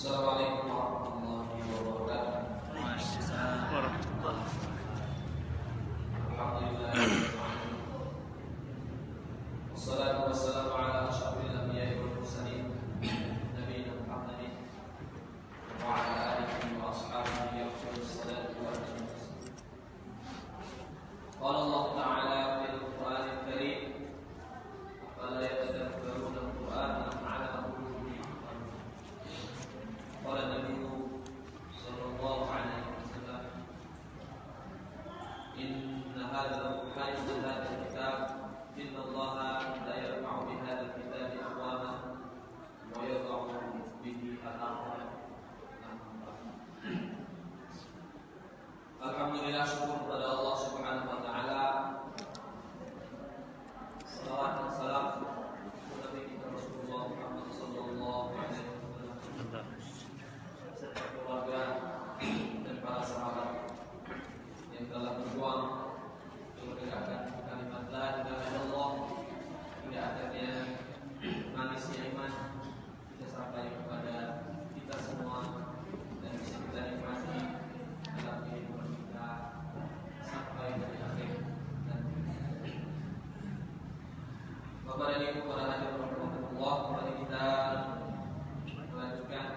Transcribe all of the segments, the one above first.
Assalamualaikum warahmatullahi wabarakatuh. Alhamdulillah. Wassalatu wassalamu ala asyrafil anbiya'i wal mursalin nabiyina Muhammadin wa ala alihi wa ashabihi afdhalus salatu wa taslim. Qala Allah Ta'ala fil Qur'anil Karim, "Afala yatadabbaruna al-Qur'ana am 'ala qulubin aqfaluha." Qala Nabi sallallahu alaihi wasallam, "Inna hadzal Qur'ana hadzal kitab, inna Allah la yarfa'u bi hadzal kitabi aqwaman wa yadh'u bihi al-akhar." Alhamdulillah, syukur kepada Allah Subhanahu wa taala. Salawat dan salam kepada Nabi kita Rasulullah Muhammad sallallahu alaihi wasallam serta keluarga dan para sahabat yang telah berjuang untuk menegakkan kalimat la ilaha illallah hingga akhirnya manisnya iman kita sampai kepada kita semua dan bisa kita nikmati dalam kehidupan kita sampai dari akhir nanti. Bapak dan Ibu para hadirin rahimahullah, mari kita melanjutkan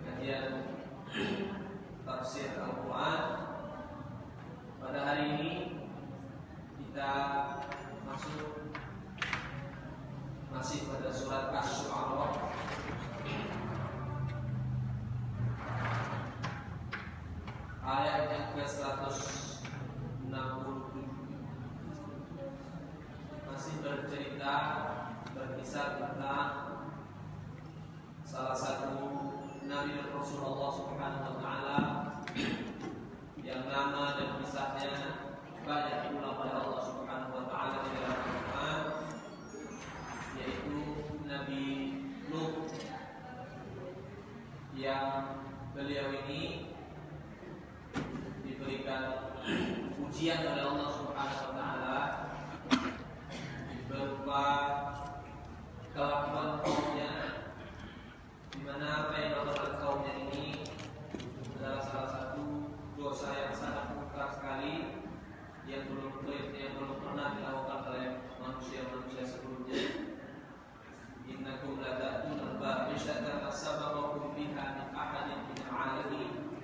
kajian tafsir Al-Quran. Pada hari ini kita masih pada surat Asy-Syu'ara ayat yang ke-167, masih berkisah tentang salah satu Nabi dan Rasulullah Subhanahu wa taala yang nama dan kisahnya banyak diulang oleh Allah Subhanahu wa taala di dalam Al-Qur'an, yaitu Nabi Nuh, yang beliau ini diberikan ujian oleh Allah Subhanahu wa taala berupa kelakuan kaumnya, di mana apa yang dilakukan kaumnya ini adalah salah satu dosa yang sangat mutlak sekali yang belum pernah dilakukan oleh manusia-manusia sebelumnya. Innakum la ta'tuna al-fahishata ma sabaqakum biha min ahadin minal 'alamin.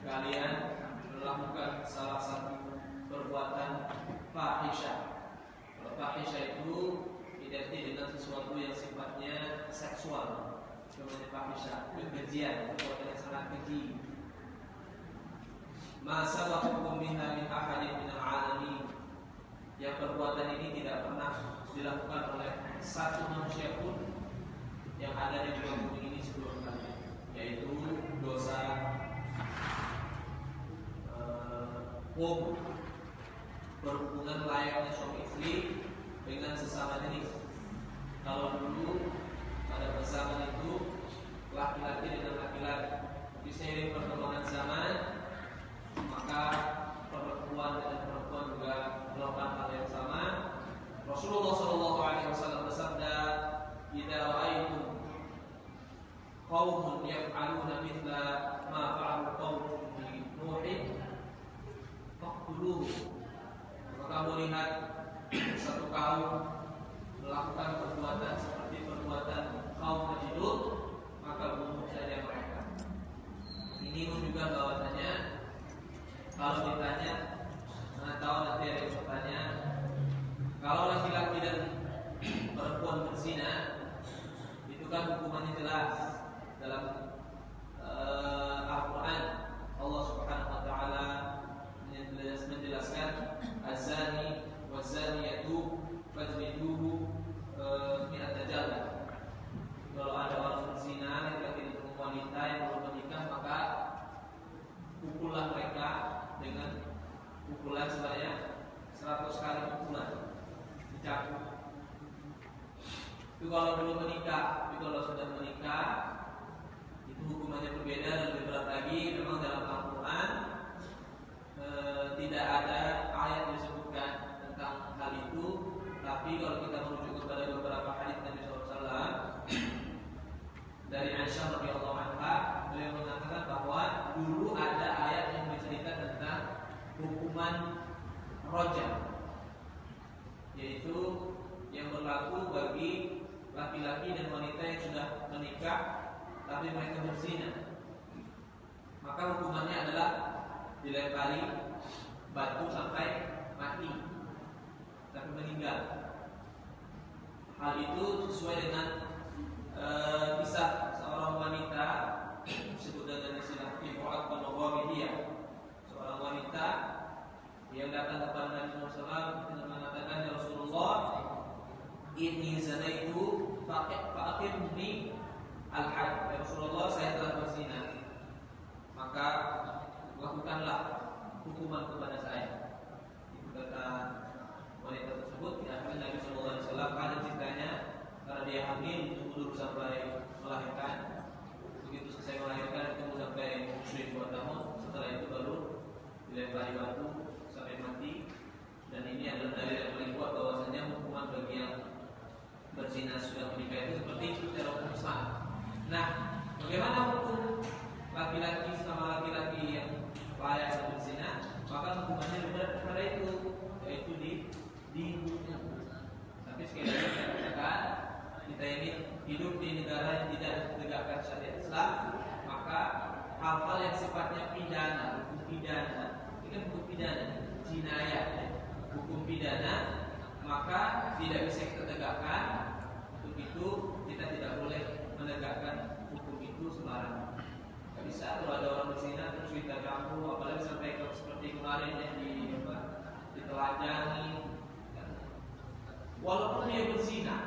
Kalian melakukan salah satu perbuatan fahisyah. Fahisyah itu identik dengan sesuatu yang sifatnya seksual. Namanya fahisyah, kekejian, perbuatan yang sangat keji. Ma sabaqakum biha min ahadin minal 'alamin. Yang perbuatan ini tidak pernah dilakukan oleh satu manusia pun yang ada di muka bumi ini sebelum kalian, yaitu dosa berhubungan layaknya suami istri dengan sesama jenis. Kalau dulu pada zaman itu laki-laki dengan laki-laki, tapi seiring perkembangan zaman maka perempuan dengan perempuan juga melakukan hal yang sama. Rasulullah Shallallahu Alaihi Wasallam bersabda, "Idza ra'aitum qaumun yaf'aluna mithla ma fa'ala qaumun Nuh faqtuluhu." Maka kamu lihat satu kaum melakukan perbuatan seperti perbuatan kaum Majnun, maka bunuh saja mereka. Ini menunjukkan bahwasanya kalau ditanya, atau nanti ada yang bertanya, kalau laki-laki dan perempuan berzina, itu kan hukumannya jelas dalam Al-Quran. Allah Subhanahu Wa Taala menjelaskan az-zani waz-zaniyatu fajliduhu mi'ata jaldah. Kalau ada orang berzina, laki-laki dan wanita yang belum menikah, maka pukullah mereka dengan pukulan sebanyak 100 kali pukulan, dicambuk. Itu kalau belum menikah. Tapi kalau sudah menikah, itu hukumannya berbeda dan lebih berat lagi. Memang dalam Al-Quran tidak ada ayat yang disebutkan tentang hal itu. Tapi kalau kita merujuk kepada beberapa hadis Nabi SAW, dari Aisyah radhiyallahu anha, beliau mengatakan bahwa dulu ada ayat yang bercerita tentang hukuman rajam, yaitu yang berlaku bagi laki-laki dan wanita yang sudah menikah tapi mereka berzina. Maka hukumannya adalah dilempari batu sampai mati, tapi meninggal. Hal itu sesuai dengan kisah seorang wanita disebut dengan istilah Imra'at An-Nawawiyah, seorang wanita yang datang kepada Nabi SAW dan mengatakan, ya Rasulullah, inni zanaitu fa'aqimni al-had. Ya Rasulullah, saya telah berzina, maka lakukanlah hukuman kepada saya. Itu kata wanita tersebut. Akhirnya Nabi SAW ada ceritanya, karena dia hamil tunggu sampai melahirkan. Begitu selesai melahirkan tunggu sampai 2 tahun. Setelah itu baru dilempari batu sampai mati. Dan ini adalah dalil yang paling kuat bahwasanya hukuman bagi yang berzina sudah menikah itu seperti itu secara hukum Islam. Nah, bagaimana hukum laki-laki sama laki-laki yang layak berzina? Maka hukumannya berbeda daripada itu, yaitu dibunuh. Tapi sekali lagi saya katakan, kita ini hidup di negara yang tidak ditegakkan syariat Islam, maka hal-hal yang sifatnya pidana, hukum pidana, ini kan hukum pidana, jinayah, hukum pidana, maka tidak bisa kita tegakkan. Untuk itu kita tidak boleh menegakkan hukum itu sembarangan. Tidak bisa kalau ada orang berzina terus kita campur, apalagi sampai seperti kemarin yang ditelanjangi. Walaupun dia berzina,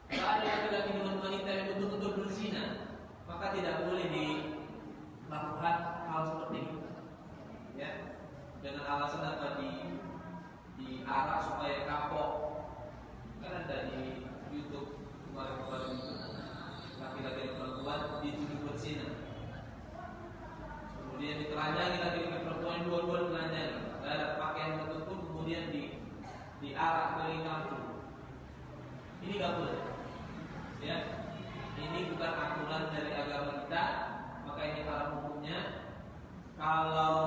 kalau ada laki-laki dengan wanita yang betul-betul berzina, maka tidak boleh dilakukan hal seperti itu. Ya, dengan alasan apa? Diarak supaya kapok. Kan ada di YouTube kemarin-kemarin itu, laki-laki dan perempuan dituduh berzina, kemudian ditelanjangi laki-laki perempuan, dua-dua ditelanjangi, ada pakaian tertentu, kemudian diarak keliling kampung. Ini nggak boleh. Ya, ini bukan aturan dari agama kita, maka ini haram hukumnya. Kalau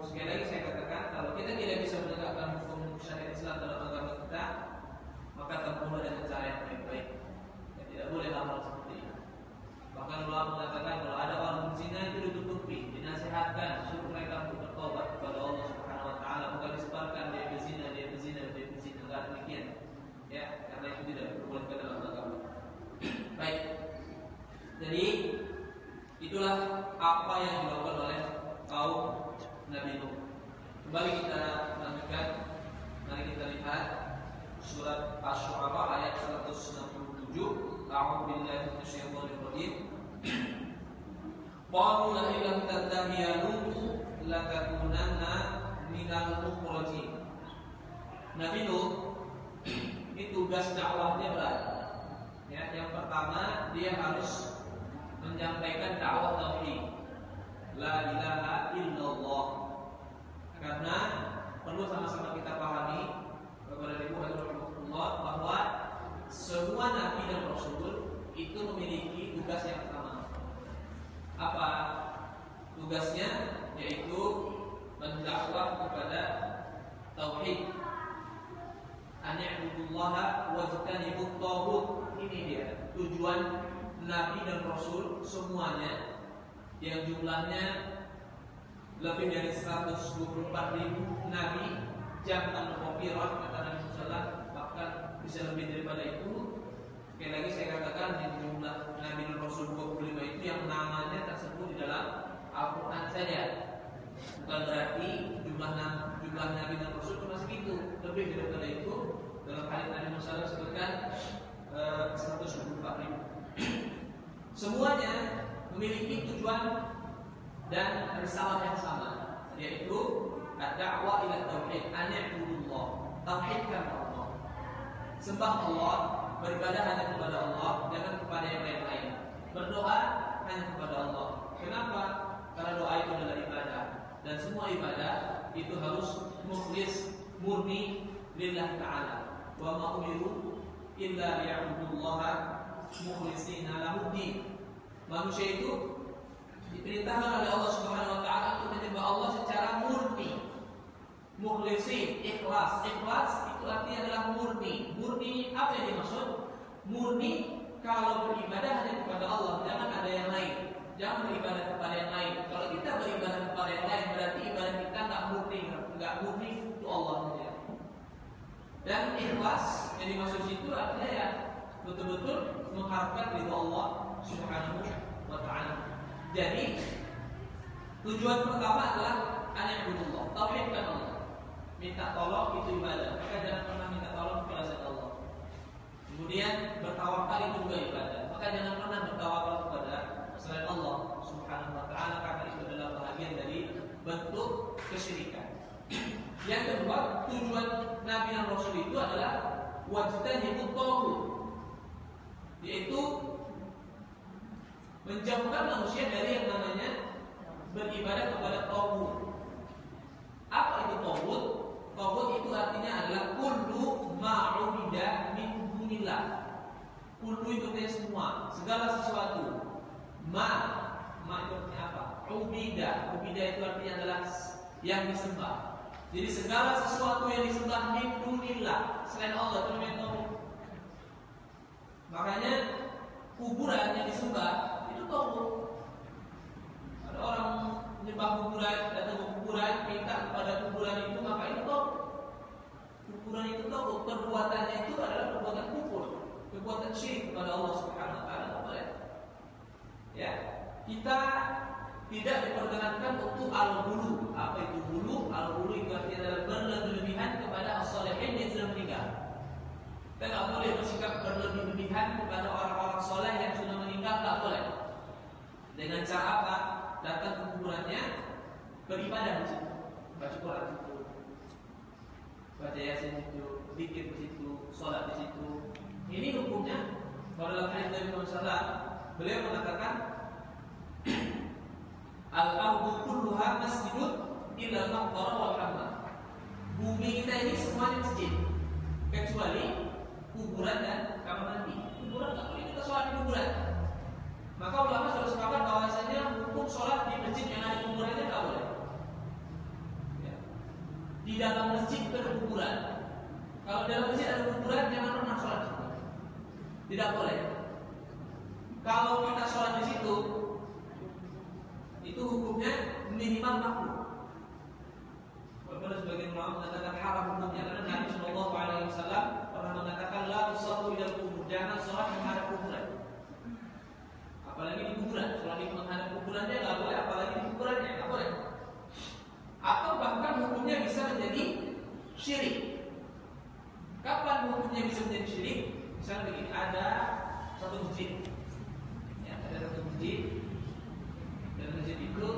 sekali lagi saya katakan, kalau kita tidak bisa menegakkan hukum syariat Islam dalam agama kita, maka tempuhlah dengan cara yang baik-baik. Ya, tidak boleh hal-hal seperti ini. Bahkan ulama mengatakan kalau ada orang berzina itu ditutupi, dinasihatkan, suruh mereka untuk bertobat kepada Allah Subhanahu Wa Taala, bukan disebarkan dia berzina, enggak demikian. Ya, karena itu tidak diperbolehkan dalam agama. Baik. Jadi itulah apa yang dilakukan oleh kaum Nabi Nuh. Kembali kita lanjutkan. Mari kita lihat surat Asy-Syu'ara ayat 167. A'udzu billahi minasyaitonir rajim. Qalu la illam tantahi ya Nuh latakunanna minal mukhrajin. Nabi Nuh ini tugas dakwahnya berat. Ya, yang pertama dia harus menyampaikan dakwah tauhid, la ilaha illallah. Karena perlu sama-sama kita pahami kepada Ibu Rahimahullah bahwa semua nabi dan rasul itu memiliki tugas yang sama. Apa tugasnya? Yaitu mendakwah kepada tauhid. tauhid. An ya'budullaha wajtanibut taghut. Ini dia tujuan Nabi dan Rasul semuanya yang jumlahnya lebih dari 124.000 Nabi, jam al-Mughirah kata Nabi sallallahu, bahkan bisa lebih daripada itu. Sekali lagi saya katakan di jumlah Nabi dan Rasul 25 itu yang namanya tersebut di dalam Al-Quran saja. Bukan berarti jumlah Nabi dan Rasul cuma segitu, lebih daripada itu. Dalam hadis Nabi Muhammad sebutkan 124.000. Semuanya memiliki tujuan dan risalah yang sama, yaitu ad-da'wah ila tauhid, an ya'budullah, tauhidkan Allah, sembah Allah, beribadah hanya kepada Allah, jangan kepada yang lain-lain, berdoa hanya kepada Allah. Kenapa? Karena doa itu adalah ibadah, dan semua ibadah itu harus mukhlis, murni lillahi ta'ala. Wa ma umiru illa liya'budullaha mukhlishina lahu-d-din. Manusia itu diperintahkan oleh Allah Subhanahu wa taala untuk menyembah Allah secara murni. Mukhlisin, ikhlas. Ikhlas itu artinya adalah murni. Murni apa yang dimaksud? Murni kalau beribadah hanya kepada Allah, jangan ada yang lain. Jangan beribadah kepada yang lain. Kalau kita beribadah kepada yang lain, berarti ibadah kita enggak murni untuk Allah saja. Dan ikhlas yang dimaksud itu artinya ya betul-betul mengharapkan ridha Allah Subhanahu wa taala. Jadi tujuan pertama adalah an-ya'budullah, tauhidkan Allah. Minta tolong itu ibadah, maka jangan pernah minta tolong kepada selain Allah. Kemudian bertawakal itu juga ibadah, maka jangan pernah bertawakal kepada selain Allah Subhanahu wa taala, karena itu adalah bahagian dari bentuk kesyirikan. Yang kedua, tujuan Nabi dan Rasul itu adalah wajtanibut taghut, yaitu menjauhkan manusia dari yang namanya beribadah kepada taghut. Apa itu taghut? Taghut itu artinya adalah kullu ma'ubida min dunillah. Kullu itu artinya semua, segala sesuatu. Ma itu artinya apa? Ubida itu artinya adalah yang disembah. Jadi segala sesuatu yang disembah min dunillah, selain Allah itu namanya taghut. Makanya kuburan yang disembah itu taghut. Ada orang menyembah kuburan, datang ke kuburan, minta kepada kuburan itu, maka itu taghut. Kuburan itu taghut, perbuatannya itu adalah perbuatan kufur, perbuatan syirik kepada Allah Subhanahu wa taala. Ya, kita tidak diperkenankan untuk al-ghulu. Apa itu ghulu? Al-ghulu itu artinya adalah berlebihan kepada as-shalihin yang sudah meninggal. Kita tidak boleh bersikap berlebihan kepada orang-orang soleh yang sudah meninggal, tidak boleh. Dengan cara apa? Datang ke kuburannya, beribadah di situ, baca Quran di situ, baca Yasin di situ, zikir di situ, sholat di situ. Ini hukumnya. Kalau dalam hadis Nabi Muhammad SAW, beliau mengatakan, al-ardu kulluha masjidun illa al-maqbara wal hammam. Bumi kita ini semuanya masjid, kecuali kuburan dan kamar mandi. Kuburan tak boleh kita sholat di kuburan. Maka ulama sudah sepakat bahwasanya hukum sholat di masjid yang ada kuburannya tak boleh. Ya. Di dalam masjid ada kuburan. Kalau dalam masjid ada kuburan, jangan pernah sholat di situ. Tidak boleh. Kalau kita sholat di situ, itu hukumnya minimal makruh. Walaupun sebagian ulama mengatakan haram hukumnya, karena Nabi Shallallahu Alaihi Wasallam pernah mengatakan la tusallu ilal kubur, jangan sholat menghadap kuburan. Apalagi di kuburan, sholat di menghadap kuburannya nggak boleh, apalagi di kuburannya nggak boleh. Atau bahkan hukumnya bisa menjadi syirik. Kapan hukumnya bisa menjadi syirik? Misalnya begini, ada satu masjid, ya, ada satu masjid. Dan masjid itu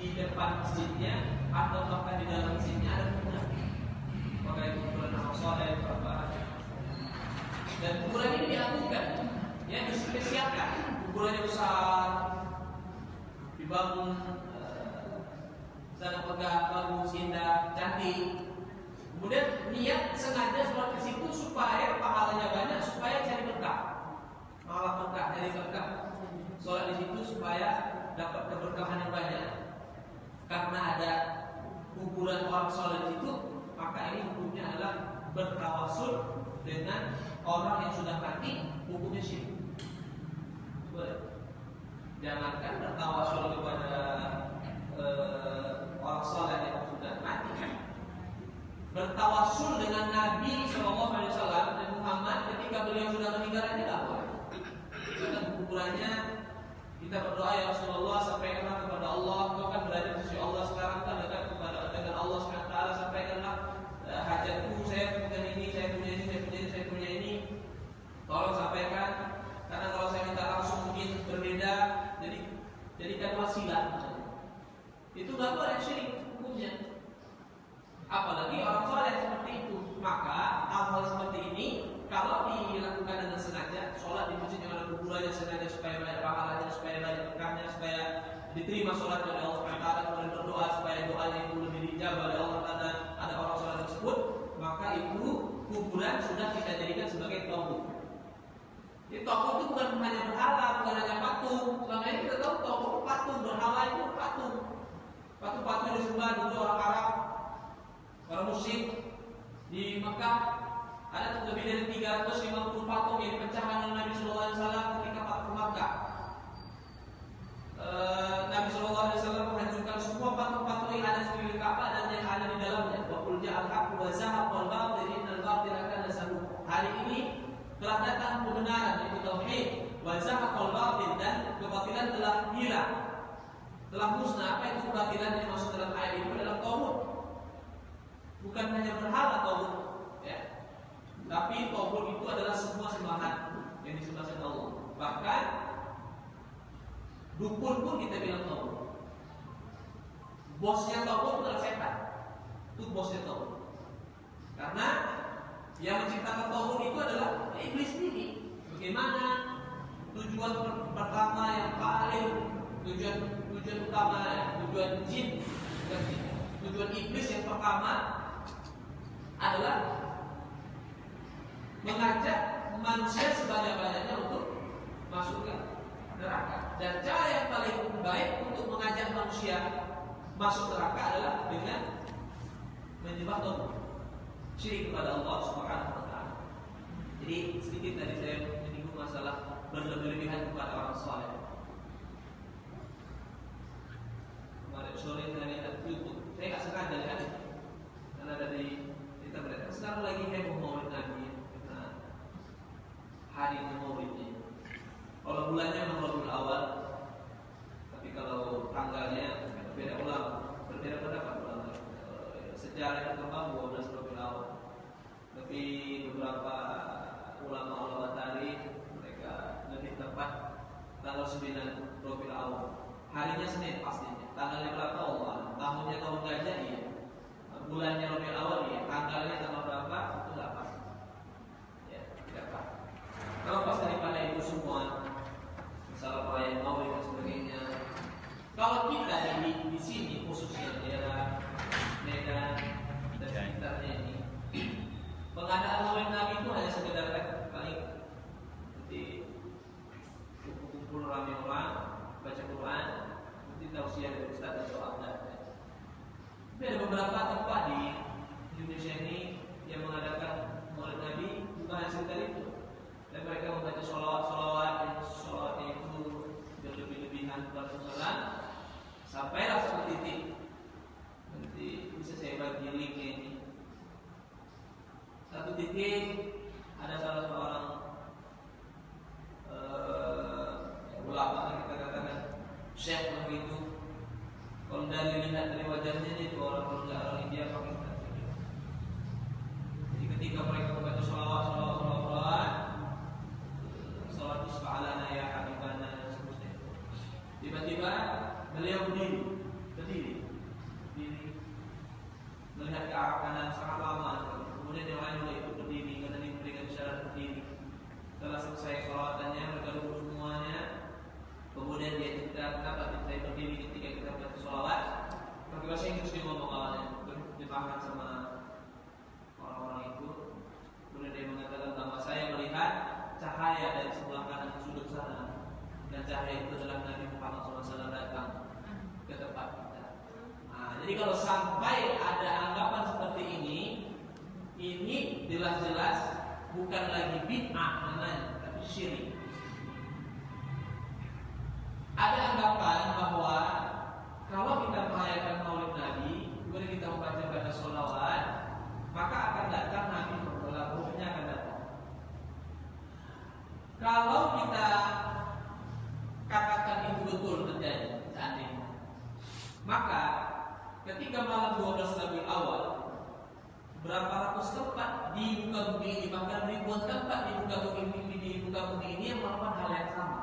di depan masjidnya atau bahkan di dalam masjidnya ada kuburan. Maka itu kuburan amal soleh, dan kuburan ini diaturkan, ya, dispesialkan. Kuburannya besar, dibangun sana megah, bagus, indah, cantik. Kemudian niat sengaja sholat di situ supaya pahalanya banyak, supaya cari berkah, malah berkah, cari berkah. Sholat di situ supaya dapat keberkahan yang banyak. Karena ada kuburan orang sholat di situ, maka ini hukumnya adalah bertawasul dengan orang yang sudah mati, hukumnya syirik. Boleh. Jangankan bertawasul kepada orang saleh yang sudah mati, bertawasul dengan Nabi SAW dan Muhammad ketika beliau sudah meninggal aja tidak boleh. Karena ukurannya kita berdoa, ya Rasulullah, sampaikanlah kepada Allah, kau kan berada di sisi Allah sekarang, kan dekat kepada dengan Allah SWT, sampaikanlah hajatku, saya punya ini, saya punya ini, saya punya ini, saya punya ini, tolong sampaikan. Karena kalau saya minta langsung mungkin berbeda, jadi jadikan wasilah. Itu nggak boleh, syirik hukumnya. Apalagi orang soleh seperti itu. Maka hal-hal seperti ini kalau dilakukan dengan sengaja, sholat di masjid yang ada kuburannya sengaja supaya banyak pahalanya, supaya banyak berkahnya, supaya diterima sholat oleh Allah SWT, kemudian berdoa supaya doanya itu lebih dijabah oleh Allah karena ada orang sholat tersebut, maka itu kuburan sudah kita jadikan sebagai tauhid. Jadi tauhid itu bukan hanya berhala, bukan hanya patung. Selama ini kita tahu tauhid patung, berhala itu patung. Patung-patung yang disembah dulu orang Arab, orang musyrik di Mekah. Ada lebih dari 350 patung yang dipecahkan oleh Nabi SAW ketika Fathu Makkah. Nabi SAW menghancurkan semua patung-patung yang ada di Ka'bah dan yang ada di dalamnya. Wa qul ja'al haqqu wa zahaqal batil innal batila kana zahuqa. Hari ini telah datang kebenaran, yaitu tauhid, wa zahaqal batil, dan kebatilan telah hilang, telah musnah. Apa itu kebatilan yang dimaksud dalam ayat ini? Adalah tauhid. Bukan hanya berhala tauhid, ya. Tapi tauhid itu adalah semua sembahan yang disembah oleh Allah. Bahkan dukun pun kita bilang tauhid. Bosnya tauhid itu adalah setan. Itu bosnya tauhid. Karena yang menciptakan tauhid itu adalah iblis sendiri. Bagaimana tujuan pertama yang paling tujuan utama, tujuan jin, tujuan iblis yang pertama adalah mengajak manusia sebanyak-banyaknya untuk masuk ke neraka. Dan cara yang paling baik untuk mengajak manusia masuk neraka adalah dengan menyembah tauhid, syirik kepada Allah Subhanahu wa taala. Jadi sedikit tadi saya menyinggung masalah berlebihan kepada orang saleh. Kemarin sore saya lihat YouTube, saya nggak sengaja lihat karena dari kita berada sekarang lagi heboh Maulid Nabi, karena hari Maulidnya. Kalau bulannya memang Rabiul Awal, tapi kalau tanggalnya berbeda ulama, berbeda pendapat ulama. Sejarah yang berkembang 12 Rabiul Awal, tapi beberapa ulama tarikh mereka lebih tepat tanggal 9 Rabiul Awal. Harinya Senin pastinya. Tanggalnya berapa Allah? Tahunnya tahun gajah iya. Bulannya Rabiul Awal iya. Tanggalnya tanggal berapa? Itu tidak pasti. Ya, tidak pasti. Kalau pas daripada itu semua, masalah perayaan Maulid dan sebagainya. Kalau kita di sini khususnya daerah Medan dan sekitarnya ini, pengadaan Maulid Nabi itu hanya sekedar paling seperti kumpul ramai orang baca Quran, nanti tausiah dari Ustaz atau Anda. Tapi ada beberapa tempat di Indonesia ini yang mengadakan Maulid Nabi bukan hanya sekedar itu. Dan mereka membaca sholawat itu berlebih-lebihan kepada Rasulullah. Sampailah satu titik, nanti bisa saya bagi linknya ini. Satu titik ada salah seorang ulama yang kita katakan syekh begitu. Kalau dari lihat dari wajahnya itu orang India Pakistan. Jadi ketika mereka membaca sholawat isfa'alana ya habibana dan seterusnya, tiba-tiba beliau berdiri melihat ke arah kanan sangat lama. Kemudian yang lain juga ikut berdiri karena ini memberikan isyarat berdiri. Setelah selesai sholawatannya mereka duduk semuanya. Kemudian dia cerita kenapa saya berdiri ketika kita baca sholawat. Pakai bahasa Inggris dia ngomong awalnya, dipahami sama orang-orang itu. Kemudian dia mengatakan bahwa saya melihat cahaya dari sebelah kanan sudut sana, dan cahaya itu adalah Nabi Muhammad SAW datang ke tempat kita. Nah, jadi kalau sampai ada anggapan seperti ini, lagi bid'ah namanya, tapi syirik. Ada anggapan bahwa kalau kita merayakan Maulid Nabi, kemudian kita membaca sholawat, maka akan datang Nabi ruhnya akan datang. Kalau kita katakan itu betul terjadi seandainya, maka ketika malam 12 Rabiul Awal, berapa ratus tempat di muka bumi ini, bahkan ribuan tempat di muka bumi ini yang melakukan hal yang sama.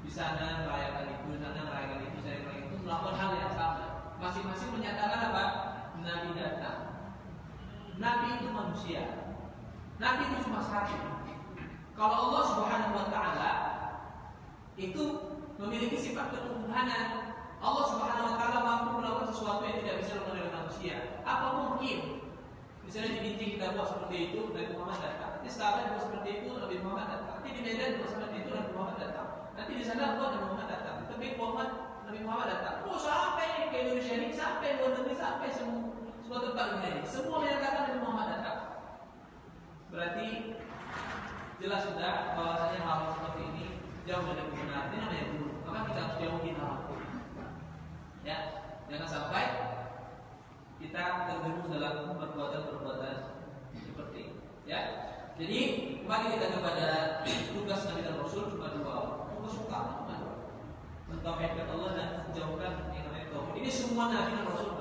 Di sana merayakan itu, di sana merayakan itu, di sana merayakan itu, melakukan hal yang sama. Masing-masing menyatakan apa? Nabi datang. Nabi itu manusia. Nabi itu cuma satu. Kalau Allah Subhanahu wa Ta'ala itu memiliki sifat ketuhanan, Allah Subhanahu wa Ta'ala mampu melakukan sesuatu yang tidak bisa dilakukan oleh manusia. Apa mungkin? Misalnya di binti kita buat seperti itu, Nabi Muhammad datang. Nanti sekarang buat seperti itu, Nabi Muhammad datang. Nanti di Medan buat seperti itu, Nabi Muhammad datang. Nanti di sana buat Nabi Muhammad datang. Tapi Nabi Muhammad datang. Oh, sampai ke Indonesia ini, sampai luar negeri, sampai semua tempat ini. Semua menyatakan Nabi Muhammad datang. Berarti jelas sudah bahwasanya hal seperti ini jauh dari kebenaran. Ini namanya dulu. Maka kita harus jauhin hal itu. Ya, jangan sampai kita terjerumus dalam perbuatan-perbuatan seperti ini. Ya, jadi kembali kita kepada tugas Nabi dan Rasul cuma dua. Tugas utama cuma dua: mentauhidkan Allah dan menjauhkan yang namanya tauhid. Ini semua Nabi dan Rasul.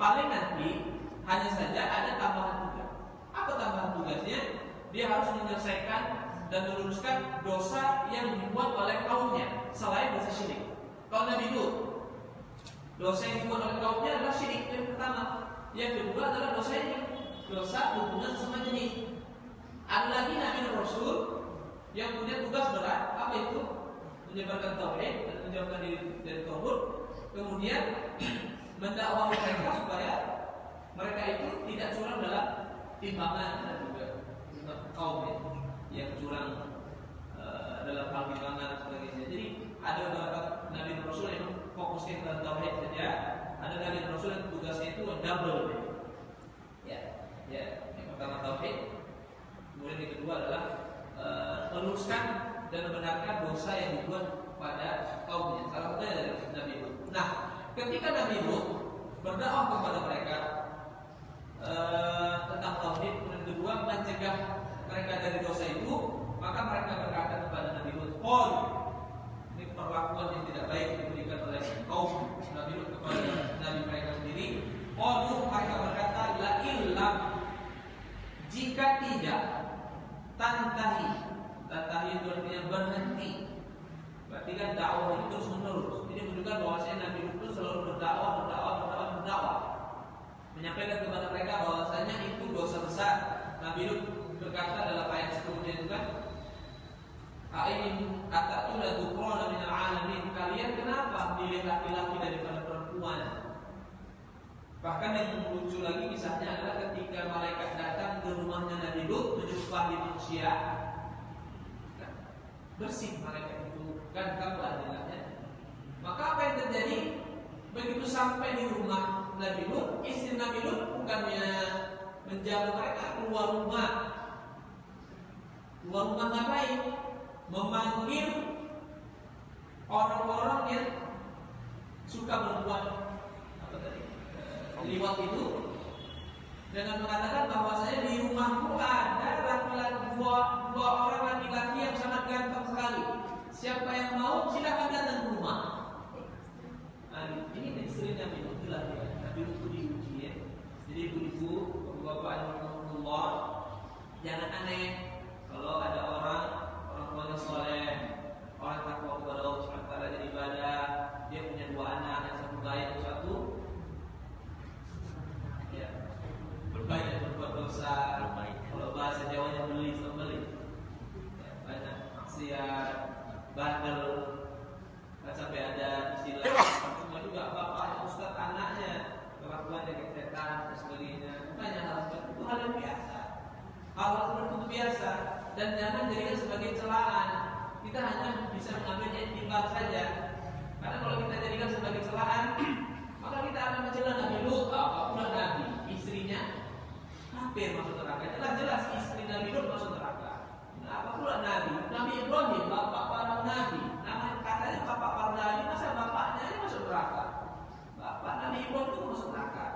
Paling nanti hanya saja ada tambahan tugas. Apa tambahan tugasnya? Dia harus menyelesaikan dan meluruskan dosa yang dibuat oleh kaumnya selain dosa syirik. Kalau Nabi Lut, dosa yang dibuat oleh kaumnya adalah syirik yang pertama. Yang kedua adalah dosa hubungan sama jenis. Ada lagi Nabi dan Rasul yang punya tugas berat, apa itu? Menyebarkan tauhid dan menjauhkan diri dari tauhid. Kemudian mendakwahi mereka supaya mereka itu tidak curang dalam timbangan dan juga kaumnya yang curang dalam hal timbangan dan sebagainya. Jadi ada beberapa Nabi dan Rasul yang fokusnya ke tauhid saja. Ada Nabi dan Rasul yang tugasnya itu double. Yang pertama tauhid, kemudian yang kedua adalah meluruskan dan membenarkan dosa yang dibuat pada kaumnya. Salah satunya dari Nabi Lut. Nah, ketika Nabi Lut berdakwah kepada mereka tentang tauhid, kemudian kedua mencegah mereka dari dosa itu, maka mereka berkata kepada Nabi Lut, ini perlakuan yang tidak baik diberikan oleh kaum Nabi Lut kepada Nabi mereka sendiri. Mereka berkata, la illam, jika tidak tantahi itu artinya berhenti. Berarti kan dakwah itu terus menerus. Ini menunjukkan bahwasanya Nabi Lut itu selalu berdakwah, menyampaikan kepada mereka bahwasanya itu dosa besar. Nabi Lut berkata dalam ayat sebelumnya itu kan, Ain atatuna dukrona minal alamin, kalian kenapa pilih laki-laki daripada perempuan? Bahkan yang muncul lagi kisahnya adalah ketika malaikat datang ke rumahnya Nabi Lut menjumpai manusia, bersih malaikat itu kan adilahnya. Maka apa yang terjadi? Begitu sampai di rumah Nabi Lut, istri Nabi Lut bukannya menjaga mereka, keluar rumah ngapain? Memanggil orang-orang yang suka berbuat liwat itu dengan mengatakan bahwasanya di rumahku ada laki-laki dua orang laki-laki yang sangat ganteng sekali. Siapa yang mau silakan datang ke rumah. Ini istri Nabi Lut lah ya. Nabi Lut itu diuji ya. Jadi ibu-ibu, bapak-bapak yang Allah, jangan aneh kalau ada orang tuanya soleh, orang takwa kepada Allah Subhanahu wa Ta'ala dan ibadah, dia punya dua anak, yang satu baik, yang satu berbaik dan berbuat dosa. Kalau bahasa Jawanya beli banyak maksiat, bandel, kan sampai ada istilah cuma juga bapak ustaz anaknya kelakuannya kayak setan dan sebagainya. Banyak hal seperti itu, hal yang biasa. Hal seperti itu biasa, dan jangan jadikan sebagai celaan. Kita hanya bisa mengambilnya timbal saja. Karena kalau kita jadikan sebagai celaan, maka kita akan mencela Nabi Lut, apapun Nabi, istrinya hampir masuk neraka. Jelas hidup masuk neraka. Nah, apa pula Nabi? Nabi Ibrahim, bapak para nabi. Nama katanya bapak para nabi, masa bapaknya ini masuk neraka? Bapak Nabi Ibrahim itu masuk neraka.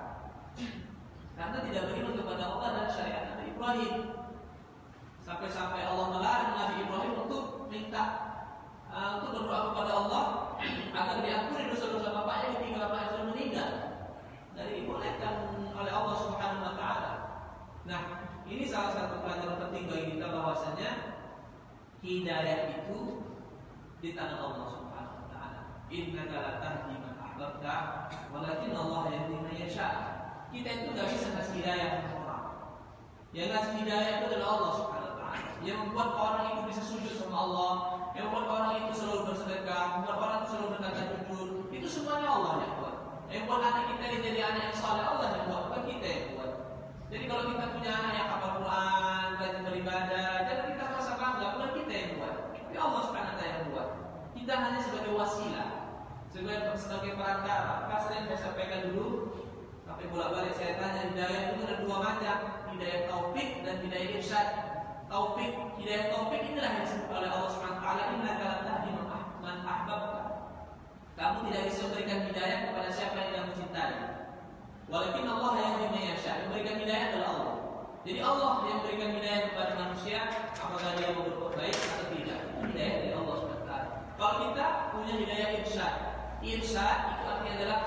Karena tidak beriman kepada Allah dan syariat Nabi Ibrahim. Sampai-sampai Allah melarang Nabi Ibrahim untuk untuk berdoa kepada Allah agar diampuni dosa-dosa bapaknya ketika bapaknya sudah meninggal. Dari dibolehkan oleh Allah Subhanahu wa taala. Nah, ini salah satu pelajaran penting bagi kita bahwasanya hidayah itu di tangan Allah Subhanahu wa taala. Innaka la tahdi man ahbabta, walakin Allah yahdi man yasha. Kita itu enggak bisa kasih hidayah kepada orang. Yang kasih hidayah itu adalah Allah Subhanahu wa taala. Yang membuat orang itu bisa sujud sama Allah, yang membuat orang itu selalu bersedekah, membuat orang itu selalu berkata jujur, itu semuanya Allah yang buat. Yang buat anak kita jadi anak yang saleh, Allah yang buat, bukan kita yang buat. Jadi kalau kita punya anak yang hafal Quran, rajin beribadah, jangan kita merasa bangga, bukan kita yang buat, tapi Allah Subhanahu wa taala yang buat. Kita hanya sebagai wasilah, sebagai perantara. Maka sering saya sampaikan dulu, tapi bolak-balik saya tanya, hidayah itu ada dua macam, hidayah taufik dan hidayah irsyad. Taufik, hidayah taufik inilah yang disebut oleh Allah Subhanahu wa taala, innaka la tahdi man ahbabta. Kamu tidak bisa memberikan hidayah kepada siapa yang kamu cintai. Walakin Allah yahdi man yasha. Yang memberikan hidayah adalah Allah. Jadi Allah yang memberikan hidayah kepada manusia, apakah dia mau berbuat baik atau tidak. Hidayah dari Allah Subhanahu wa taala. Kalau kita punya hidayah irsyad. Irsyad itu artinya adalah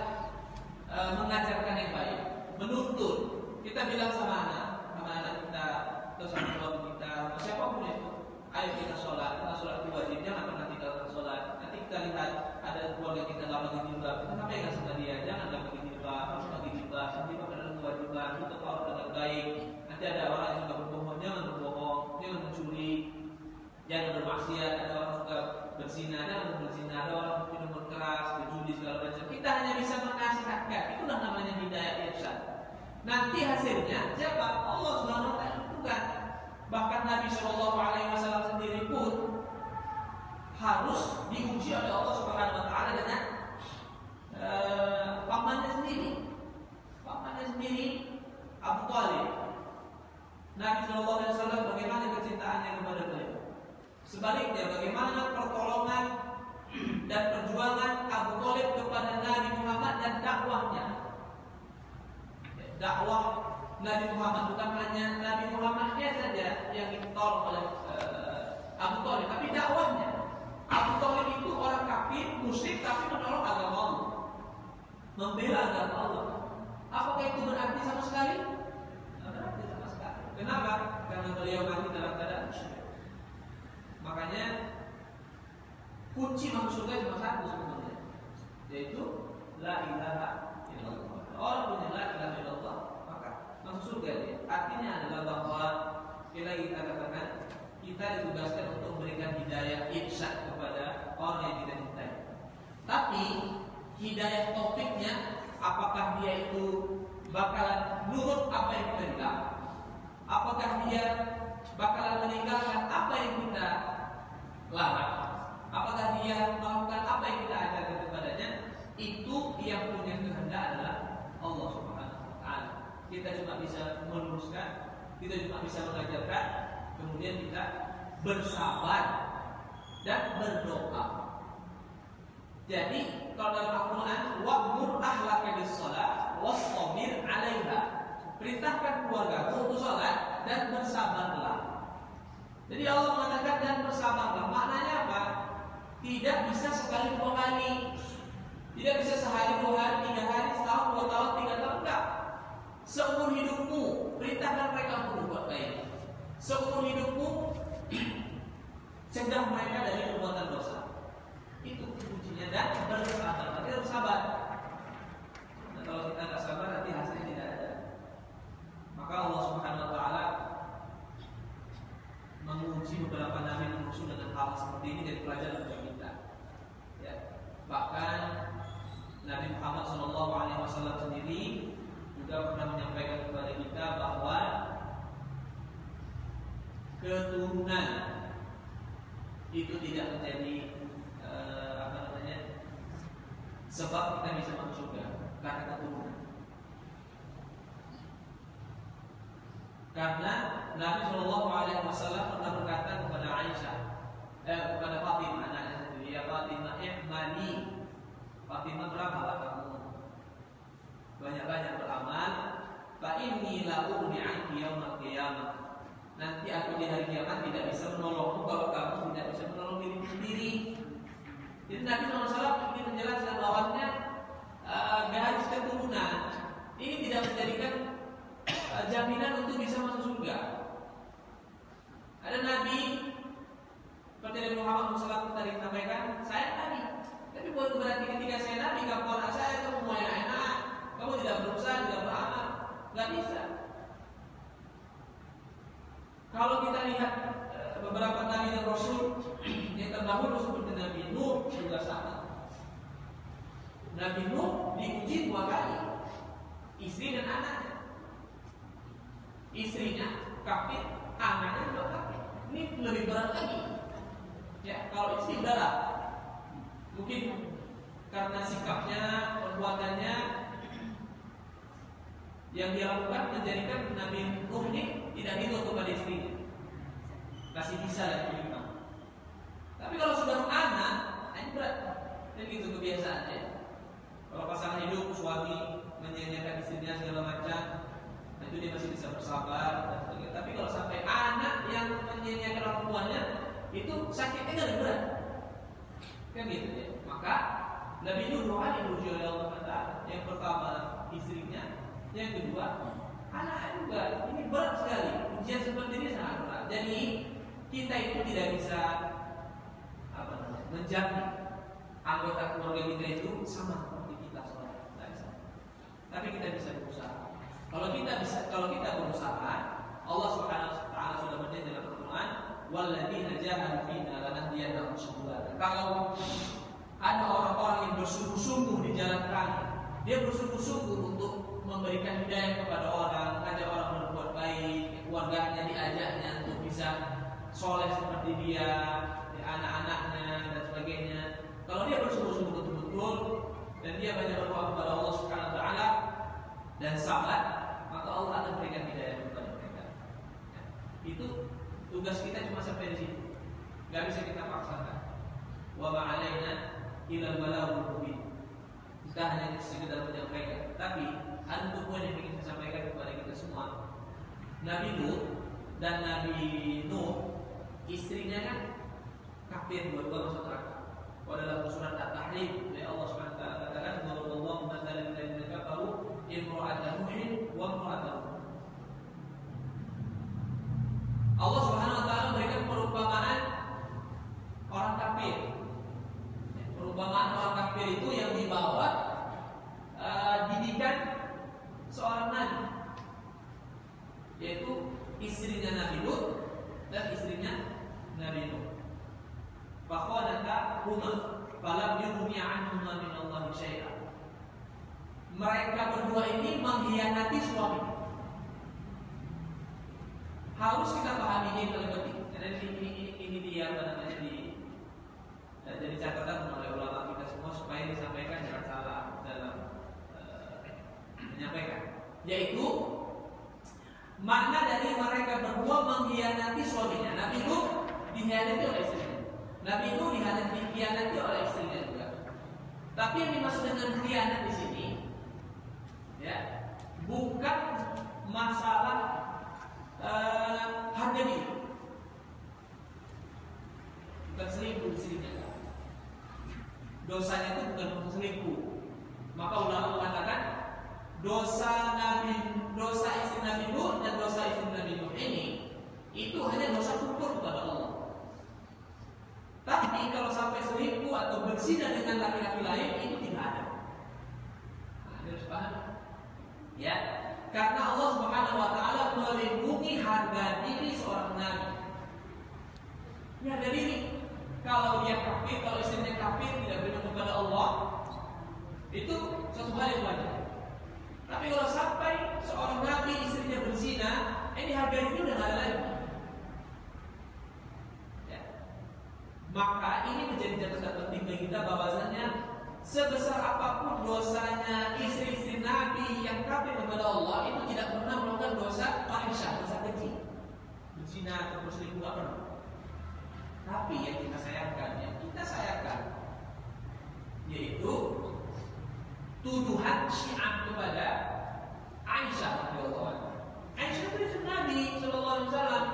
mengajarkan yang baik, menuntun. Kita bilang sama anak kita atau sama keluarga kita, siapapun itu, ayo kita sholat itu wajib, jangan pernah tinggalkan sholat. Nanti kita lihat ada keluarga kita nggak pakai jilbab, kita sampaikan sama dia, jangan nggak pakai jilbab, harus pakai jilbab. Nanti pada kewajiban untuk orang dengan baik. Nanti ada orang yang suka berbohong, jangan berbohong, jangan mencuri, jangan bermaksiat. Ada orang suka berzina, jangan berzina. Ada orang minum keras, berjudi segala macam. Kita hanya bisa menasihatkan. Itulah namanya hidayah irsyad. Nanti hasilnya siapa? Allah Subhanahu wa taala tentukan. Bahkan Nabi Shallallahu alaihi wasallam sendiri pun harus diuji oleh Allah Subhanahu wa taala dengan pamannya sendiri. Pamannya sendiri Abu Thalib. Nabi Shallallahu alaihi wasallam bagaimana kecintaannya kepada beliau. Sebaliknya bagaimana pertolongan dan perjuangan Abu Thalib kepada Nabi Muhammad dan dakwahnya. Dakwah Nabi Muhammad bukan hanya Nabi Muhammadnya saja yang ditolong oleh Abu Thalib, tapi dakwahnya. Abu Thalib itu orang kafir, musyrik, tapi menolong agama Allah, membela agama Allah. Apakah itu berarti sama sekali? Tidak berarti sama sekali. Kenapa? Karena beliau mati dalam keadaan musyrik. Makanya kunci masuk surga cuma satu sebenarnya, yaitu la ilaha illallah. Orang punya la ilaha illallah maka masuk surga dia. Artinya adalah bahwa kita katakan kita ditugaskan untuk memberikan hidayah irsyad kepada orang yang kita cintai. Tapi hidayah taufiknya, apakah dia itu bakalan nurut apa yang kita bilang? Apakah dia bakalan meninggalkan apa yang kita larang? Apakah dia melakukan apa yang kita ajarkan kepadanya? Itu yang punya kehendak adalah Allah Subhanahu wa taala. Kita cuma bisa meluruskan, kita cuma bisa mengajarkan, kemudian kita bersabar dan berdoa. Jadi kalau dalam Al-Quran, wa'mur ahlaka bis-shalah wastabir 'alaiha. Perintahkan keluarga untuk salat dan bersabarlah. Jadi Allah mengatakan dan bersabarlah. Maknanya apa? Tidak bisa sekali dua kali. Tidak bisa sehari, 2 hari, 3 hari, setahun, 2 tahun, 3 tahun, enggak. Seumur hidupmu, perintahkan mereka untuk berbuat baik. Seumur hidupmu, cegah mereka dari perbuatan dosa. Itu kuncinya, dan bersabar. Kita bersabar. Nah, kalau kita tidak sabar, nanti hasilnya tidak ada. Maka Allah Subhanahu wa taala menguji beberapa nabi dan rasul dengan hal seperti ini dari pelajaran bagi kita. Ya. Bahkan Nabi Muhammad SAW sendiri juga pernah menyampaikan kepada kita bahwa keturunan itu tidak menjadi sebab kita bisa masuk surga karena keturunan. Karena Nabi Shallallahu Alaihi Wasallam pernah berkata kepada Aisyah, kepada Fatimah, anaknya sendiri, ya Fatimah, ihmani, Fatimah beramallah kamu, banyak-banyak beramal. Fa inni la ughni anki yaumil qiyamah. Nanti aku di hari kiamat tidak bisa menolongmu kalau kamu tidak bisa menolong dirimu sendiri. Jadi Nabi SAW ingin menjelaskan bahwasanya garis keturunan ini tidak menjadikan jaminan untuk bisa masuk surga. Ada Nabi seperti Nabi Muhammad SAW tadi sampaikan, saya Nabi, tapi bukan berarti ketika saya Nabi kamu anak saya kamu mau enak-enak, kamu tidak berusaha, tidak beramal, nggak bisa. Kalau kita lihat beberapa Nabi dan Rasul yang terdahulu seperti Nabi Nuh juga sama. Nabi Nuh diuji 2 kali, istri dan anaknya. Istrinya kafir, anaknya juga kafir. Ini lebih berat lagi. Ya, kalau istri berat, mungkin karena sikapnya, perbuatannya yang dia lakukan menjadikan Nabi Nuh ini tidak ridho kepada istrinya, kasih bisa dan beriman. Tapi kalau sudah anak, ini berat. Ini gitu kebiasaannya. Kalau pasangan hidup, suami menyanyiakan istrinya segala macam, itu dia masih bisa bersabar dan sebagainya. Tapi kalau sampai anak yang menyanyiakan orang tuanya, itu sakitnya lebih berat. Kan gitu ya. Maka Nabi Nuh 2 kali diuji oleh Allah Taala. Yang pertama istrinya, yang kedua anak juga. Ini berat sekali. Ujian seperti ini sangat berat. Jadi kita itu tidak bisa menjamin anggota keluarga kita itu sama seperti kita saudara. Tapi kita bisa berusaha. Kalau kita berusaha, Allah Subhanahu wa taala sudah berjanji dalam Al-Qur'an, "Walladzina jahadu fina lanahdiyannahum subulana." Kalau ada orang-orang yang bersungguh-sungguh di jalan kami, dia bersungguh-sungguh untuk memberikan hidayah kepada orang, mengajak orang berbuat baik, keluarganya diajaknya untuk bisa soleh seperti dia, anak-anaknya dan sebagainya. Kalau dia bersungguh-sungguh betul-betul dan dia banyak berdoa kepada Allah Subhanahu wa taala dan sabar, maka Allah akan berikan hidayah kepada mereka. Itu tugas kita cuma sampai di situ. Enggak bisa kita paksakan. Wa ma 'alaina illa al-balaghul mubin. Kita hanya sekedar menyampaikan, tapi ada satu poin yang ingin saya sampaikan kepada kita semua. Nabi Nuh dan Nabi Nuh istrinya kan kafir, dua-dua masuk neraka. Dalam surat At-Tahrim oleh Allah Subhanahu wa taala katakan, "Wallahu mathalan lil ladzina kafaru imra'atan Nuhin wa imra'atan Lut." Allah Subhanahu wa taala memberikan perumpamaan orang kafir. Perumpamaan orang kafir itu yang dibawa didikan seorang nabi, yaitu istrinya Nabi Lut dan istrinya Nabi Nuh. Fakhanata huma falam yughni anhuma min Allah syai'a. Mereka berdua ini mengkhianati suami. Harus kita pahami ini paling penting. Karena ini dia apa namanya jadi catatan oleh ulama kita semua supaya disampaikan jangan salah dalam menyampaikan. Yaitu makna dari mereka berdua mengkhianati suaminya. Nabi Nuh dikhianati oleh istrinya. Nabi Nuh dikhianati oleh istrinya juga. Tapi yang dimaksud dengan khianat di sini, ya, bukan masalah harga diri, bukan selingkuh di sini. Dosanya itu bukan selingkuh. Maka ulama mengatakan dosa istri Nabi Nuh dan dosa istri Nabi Nuh ini itu hanya dosa kufur kepada Allah. Tapi kalau sampai selingkuh atau berzina dengan laki-laki lain itu tidak ada. Harus paham. Ya, karena Allah Subhanahu wa taala melindungi harga diri seorang nabi. Ini harga diri. Kalau dia kafir, kalau istrinya kafir tidak beriman kepada Allah, itu suatu hal yang wajar. Tapi kalau sampai seorang nabi istrinya berzina, ini harga diri udah nggak ada lagi. Ya. Maka ini menjadi catatan penting bagi kita bahwasanya sebesar apapun dosanya istri-istri Nabi yang kafir kepada Allah itu tidak pernah melakukan dosa fahisyah, dosa berzina atau berselingkuh, nggak pernah. Tapi yang kita sayangkan yaitu tuduhan Syiah kepada Aisyah radhiyallahu anha. Aisyah itu istri Nabi sallallahu alaihi wasallam.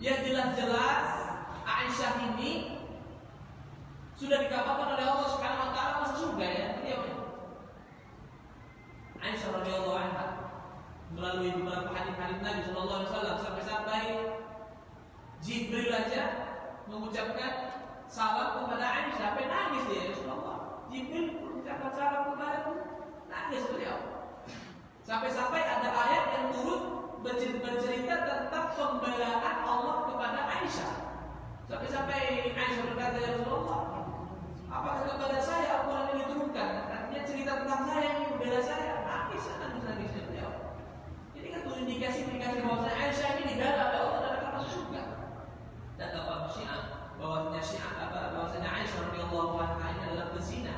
Yang jelas-jelas Aisyah ini sudah dikabarkan oleh Allah Subhanahu wa taala masuk surga ya. Aisyah radhiyallahu anha melalui beberapa hadis-hadis Nabi sallallahu alaihi wasallam sampai Jibril aja mengucapkan salam kepada Aisyah, sampai nangis dia, ya Rasulullah. Jibril mengucapkan salam kepadaku, nangis beliau. Sampai-sampai ada ayat yang turun bercerita tentang pembelaan Allah kepada Aisyah. Sampai-sampai Aisyah berkata, ya Rasulullah, apakah kepada saya Al-Quran ini diturunkan? Artinya cerita tentang saya yang membela saya. Nangis beliau. Ini kan indikasi bahwa Aisyah ini dibela oleh Allah dan akan masuk surga. Dan apa Syiah bahwasanya Aisyah radhiyallahu anha ini adalah pezina.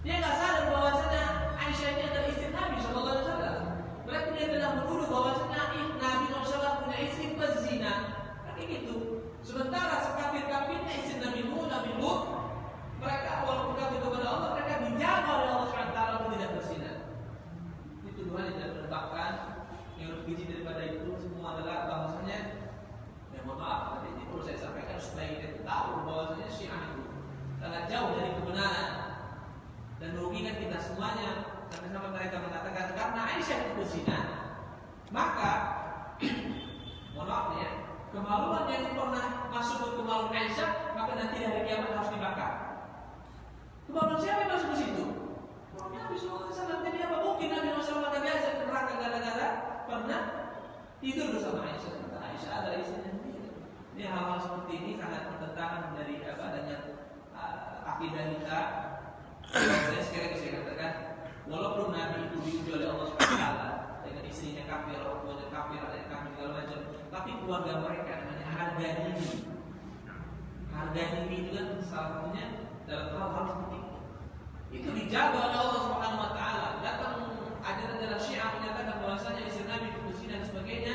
Dia nggak sadar bahwasanya Aisyah ini adalah istri Nabi sallallahu alaihi wasallam. Berarti dia telah menuduh bahwasanya Nabi SAW punya istri pezina. Kan gitu. Sementara sekafir-kafirnya istri Nabi Lut, mereka walaupun kafir kepada Allah, mereka dijaga oleh Allah SWT untuk tidak berzina. Itu tuduhan yang tidak berdasarkan. Yang lebih kecil daripada itu semua adalah bahwasanya, ya mohon maaf, tadi ini perlu saya sampaikan supaya kita tahu bahwasanya Syiah itu sangat jauh dari kebenaran dan merugikan kita semuanya. Sampai-sampai mereka mengatakan karena Aisyah itu berzina, maka mohon maaf ya, kemaluan yang pernah masuk ke kemaluan Aisyah, maka nanti hari kiamat harus dibakar. Kemaluan siapa yang masuk ke situ? Nabi SAW. Jadi apa mungkin Nabi SAW ada biasa ke neraka gara-gara pernah tidur bersama Aisyah? Aisyah adalah istrinya. Ini hal-hal seperti ini sangat bertentangan dari adanya akidah kita. Saya katakan, walaupun Nabi itu diuji oleh Allah SWT dengan istrinya kafir, orang tuanya kafir, adanya kafir segala macam, tapi keluarga mereka namanya harga diri. Harga diri itu kan salah satunya dalam hal seperti itu dijaga oleh Allah Subhanahu wa taala. Datang ajaran Syiah menyatakan bahwasanya istri Nabi itu berzina dan sebagainya,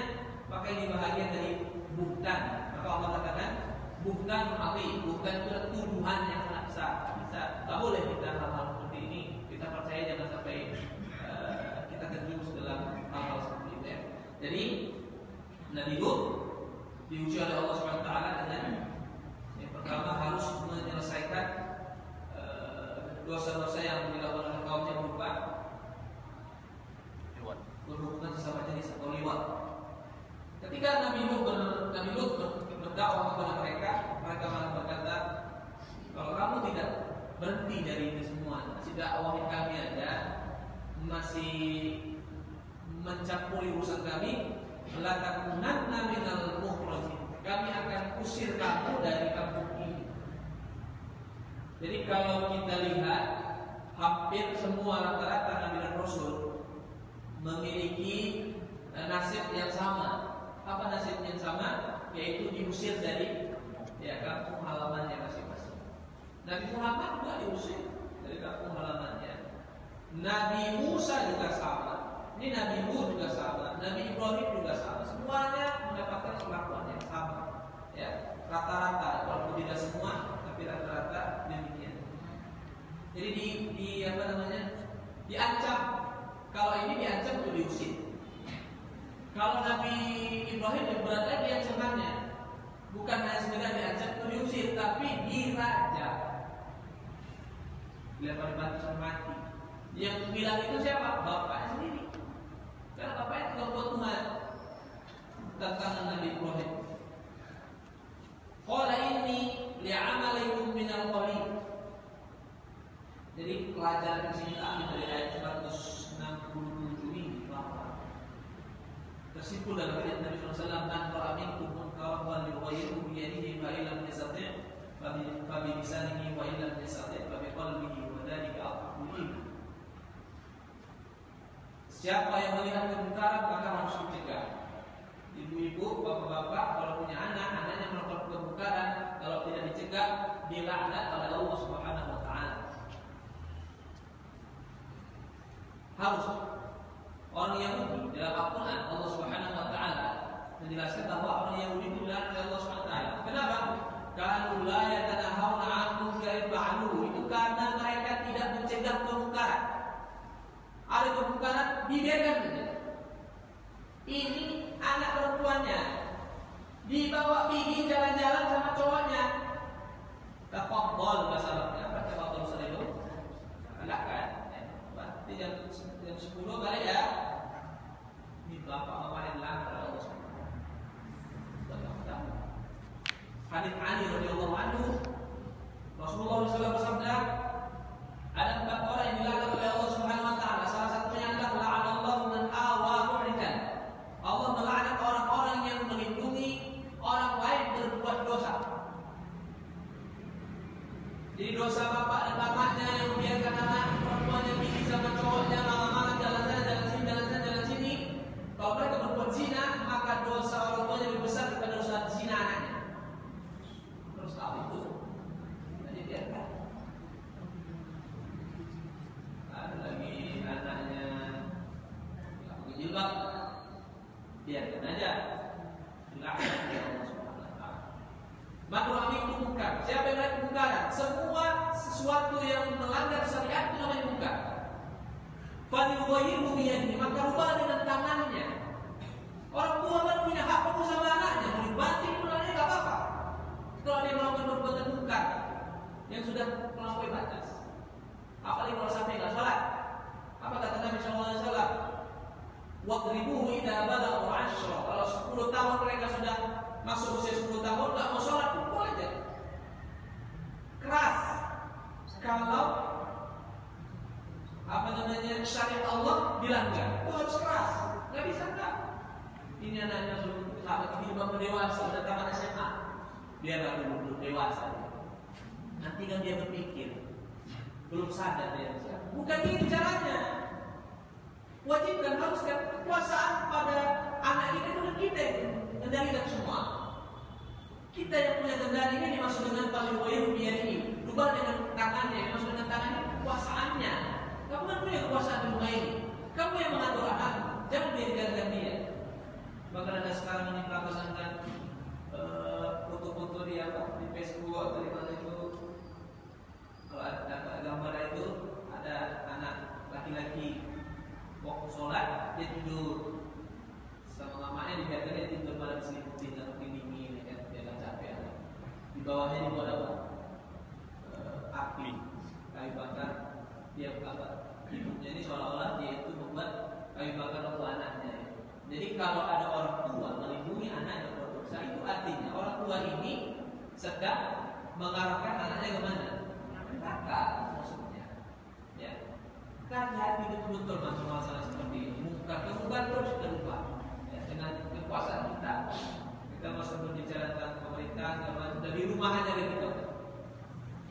maka ini bahagian dari buhtan. Maka Allah katakan buhtan azim. Buhtan itu adalah tuduhan yang sangat besar. Tak boleh kita hal-hal seperti ini. Kita percaya jangan sampai kita terjerumus dalam hal-hal seperti itu ya. Jadi Nabi Lut diuji oleh Allah Subhanahu wa taala dengan yang pertama harus menyelesaikan dosa-dosa yang dilakukan oleh kaumnya berupa berhubungan sesama jenis atau liwat. Ketika Nabi Lut berdakwah kepada mereka malah berkata, kalau kamu tidak berhenti dari ini semua, masih dakwahin kami aja, masih mencampuri urusan kami, latakunanna minal mukhrajin. Kami akan usir kamu dari kampung ini. Jadi kalau kita lihat hampir semua rata-rata Nabi dan Rasul memiliki nasib yang sama. Apa nasib yang sama? Yaitu diusir dari kampung halamannya masing-masing. Nabi Muhammad juga diusir dari kampung halamannya. Nabi Musa juga sama. Ini Nabi Hud juga sama. Nabi Ibrahim juga sama. Semuanya mendapatkan perlakuan yang sama. Ya, rata-rata, walaupun tidak semua, tapi rata-rata demikian. Jadi diancam. Kalau ini diancam untuk diusir. Kalau Nabi Ibrahim yang berada di ancamannya, bukan hanya sekedar diancam untuk diusir, tapi dirajam. Dilempar batu sampai mati. Yang bilang itu siapa? Bapaknya sendiri. Karena bapaknya tidak buat Tuhan. Tantangan Nabi Ibrahim. Qala inni li'amalikum minal qalil. Jadi pelajaran di sini ambil dari ayat 167 ini bahwa tersimpul dalam hadis Nabi SAW, man ra'a minkum munkaran falyughayyirhu bi yadihi fa illam yastati' fa bi lisanihi wa illam yastati' fa bi qalbihi wa dzalika aqrabul iman. Siapa yang melihat kemungkaran maka harus dicegah. Ibu-ibu, bapak-bapak kalau punya anak-anaknya melakukan kemungkaran, kalau tidak dicegah dilaknat oleh Allah Subhanahu wa taala. Harus orang Yahudi dalam Al-Quran Allah Subhanahu wa taala menjelaskan bahwa orang Yahudi itu dilarang oleh Allah SWT. Kenapa? Kanu la yatanahawna 'an munkarin fa'aluhu. Itu karena mereka tidak mencegah kemungkaran. Ada kemungkaran dibiarkan saja. Ini anak perempuannya dibawa pergi jalan-jalan sama cowoknya. Taqabbal bahasa Arabnya. Apa taqabbal bahasa itu? Enggak kan? Berarti jam 10 balik ya. Ini bapak mama yang dilanggar oleh Allah SWT. Hadits Ali radhiyallahu anhu, Rasulullah SAW bersabda, ada 4 orang yang dilaknat oleh Allah Subhanahu wa taala. Salah satunya adalah la'anallahu man awa mu'ridan. Allah melaknat orang-orang yang melindungi orang lain berbuat dosa. Jadi dosa bapak dan bapaknya yang membiarkan anak perempuannya pergi sama cowoknya malam-malam jalan sini. Kalau mereka berbuat zina, maka dosa orang tuanya lebih besar daripada dosa zina anaknya. Terus tahu itu, jadi biarkan. Ada lagi anaknya nggak pakai jilbab, biarkan aja. Dilaknat oleh Allah Subhanahu wa taala. Makruh itu munkar. Siapa yang melakukan kemungkaran? Semua sesuatu yang melanggar syariat itu namanya munkar. Falyughayyirhu biyadihi, maka rubah dengan tangannya. Orang tua kan punya hak penuh sama anaknya, mau dibanting pun anaknya nggak apa-apa. Kalau dia melakukan perbuatan munkar yang sudah melampaui batas, apalagi kalau sampai nggak sholat. Apa kata Nabi SAW? Wadribuhu idza balagha 'ashra. Kalau 10 tahun mereka sudah masuk usia 10 tahun nggak mau sholat, pukul aja. Keras. Kalau syariat Allah dilanggar, itu harus keras. Nggak bisa nggak. Ini anaknya belum sahabat ini baru dewasa, udah tamat SMA. Dia baru belum dewasa. Nanti kan dia berpikir, belum sadar dia. Bukan ini caranya. Wajib dan harus kekuasaan pada anak kita itu dan kita kendalikan semua. Kita yang punya kendali ini dimaksud dengan falyughayyirhu biyadihi. Rubah dengan tangannya, dimaksud dengan tangannya kekuasaannya. Kamu kan punya kekuasaan di rumah ini. Kamu yang mengatur anak, jangan biarkan dia. Bahkan ada sekarang ini melaksanakan foto-foto di Facebook atau di mana itu. Kalau ada gambar itu ada anak laki-laki waktu sholat dia tidur sama mamanya, dibiarkan dia tidur pada diselimuti dengan dingin, dia nggak capek. Di bawahnya dibuat apa? Api, kayu bakar. Dia hidupnya ini seolah-olah dia itu membuat kayu bakar untuk anaknya. Jadi kalau ada orang tua melindungi anak yang berdosa, itu artinya orang tua ini sedang mengarahkan anaknya kemana? Neraka maksudnya. Ya. Kan hati betul-betul masuk masalah seperti ini. Kemungkaran terus terubah. Ya, dengan kekuasaan kita masuk berbicara tentang pemerintah, sudah di rumah aja gitu.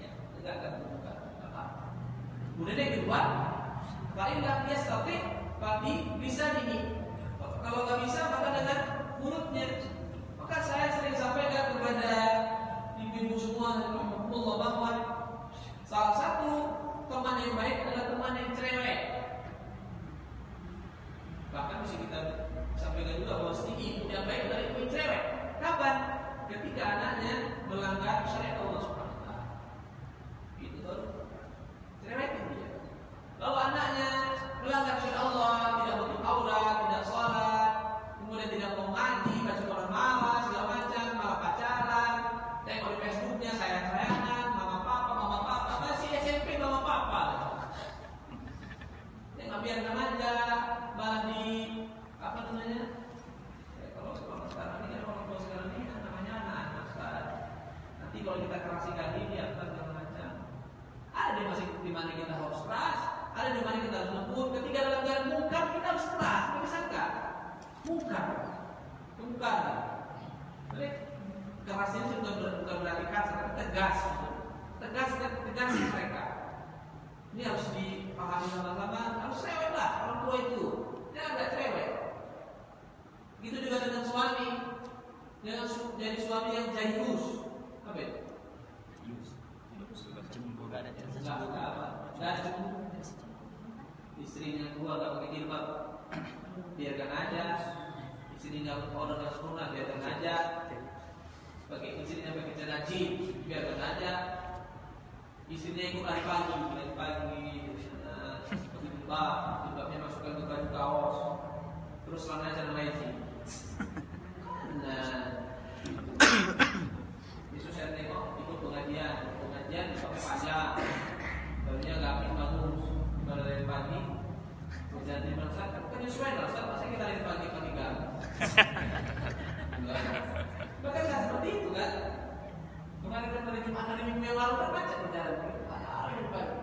Ya, tegakkan kemungkaran. Kemudian yang kedua, paling nggak dia stopik, tapi bisa ini. Kalau nggak bisa, maka dengan mulutnya. Maka saya sering sampaikan kepada ibu-ibu semua, Allah bahwa salah satu teman yang baik adalah teman yang cerewet. Bahkan bisa kita sampaikan juga bahwa ibu yang baik adalah ibu yang cerewet. Kapan? Ketika anaknya melanggar syariat Allah Subhanahu wa taala. Itu baru cerewetin dia. Kalau anaknya melanggar syariat Allah, tidak butuh aurat, tidak sholat, kemudian tidak mau ngaji, baca Quran malas, segala macam, malah pacaran, tengok di Facebooknya sayang-sayangan, mama papa, masih SMP mama papa. Dia nggak biarkan aja, malah di apa namanya? Kalau sekarang ini orang tua sekarang ini namanya anak-anak sekarang. Nanti kalau kita kerasi kali dia akan segala macam. Ada di masing di mana kita harus keras, ada di mana kita harus lembut. Ketika dalam keadaan mungkar kita harus keras, nggak bisa enggak? Mungkar. Jadi keras ini bukan berarti kasar, tegas mereka. Ini harus dipahami sama-sama. Harus cerewet lah orang tua itu. Jangan nggak cerewet. Gitu juga dengan suami. Jangan jadi suami yang jayus. Apa itu? Nggak ada cemburu. Istrinya keluar nggak pakai jilbab, biarkan aja. istrinya orang yang sempurna biarkan aja, pakai istrinya pakai celana jeans biarkan aja, istrinya ikut lari pagi, jilbabnya masukkan ke baju kaos, terus celana celana magic. Nah, besok saya tengok ikut pengajian pakai panjang, barunya gak bagus, baru dari pagi. Kemudian dia merasa kan penyesuaian lah, masa kita dari pagi gak. Bahkan nggak seperti itu kan. Kemarin kan dari Jumat hari Minggu yang lalu kan baca di jalan begitu banyak orang yang pagi.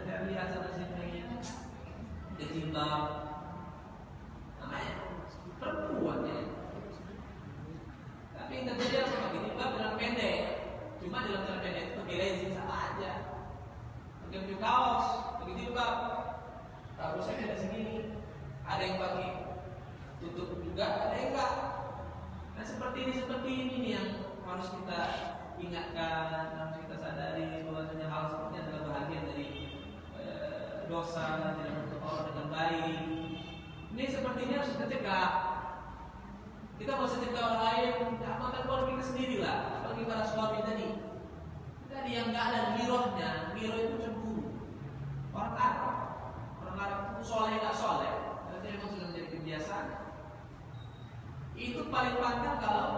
Saya lihat sana sini dia jilbab, namanya perempuan ya. Tapi yang terjadi apa pakai jilbab dalam pendek. Cuma dalam celana pendek itu pakai legging sama aja. Pakai baju kaos, pakai jilbab. Rambutnya ada segini. Ada yang pakai tutup juga, ada yang enggak. Nah seperti ini nih yang harus kita ingatkan, harus kita sadari bahwasanya hal seperti ini adalah bahagian dari dosa dan tidak menuntut Allah dengan baik. Ini sepertinya harus kita cegah. Kita mau cegah orang lain, amalkan keluarga kita sendirilah. Bagi para suami tadi yang nggak ada girohnya, giroh itu cemburu. Orang Arab itu soleh nggak soleh, berarti memang sudah menjadi kebiasaan. Itu paling pantang kalau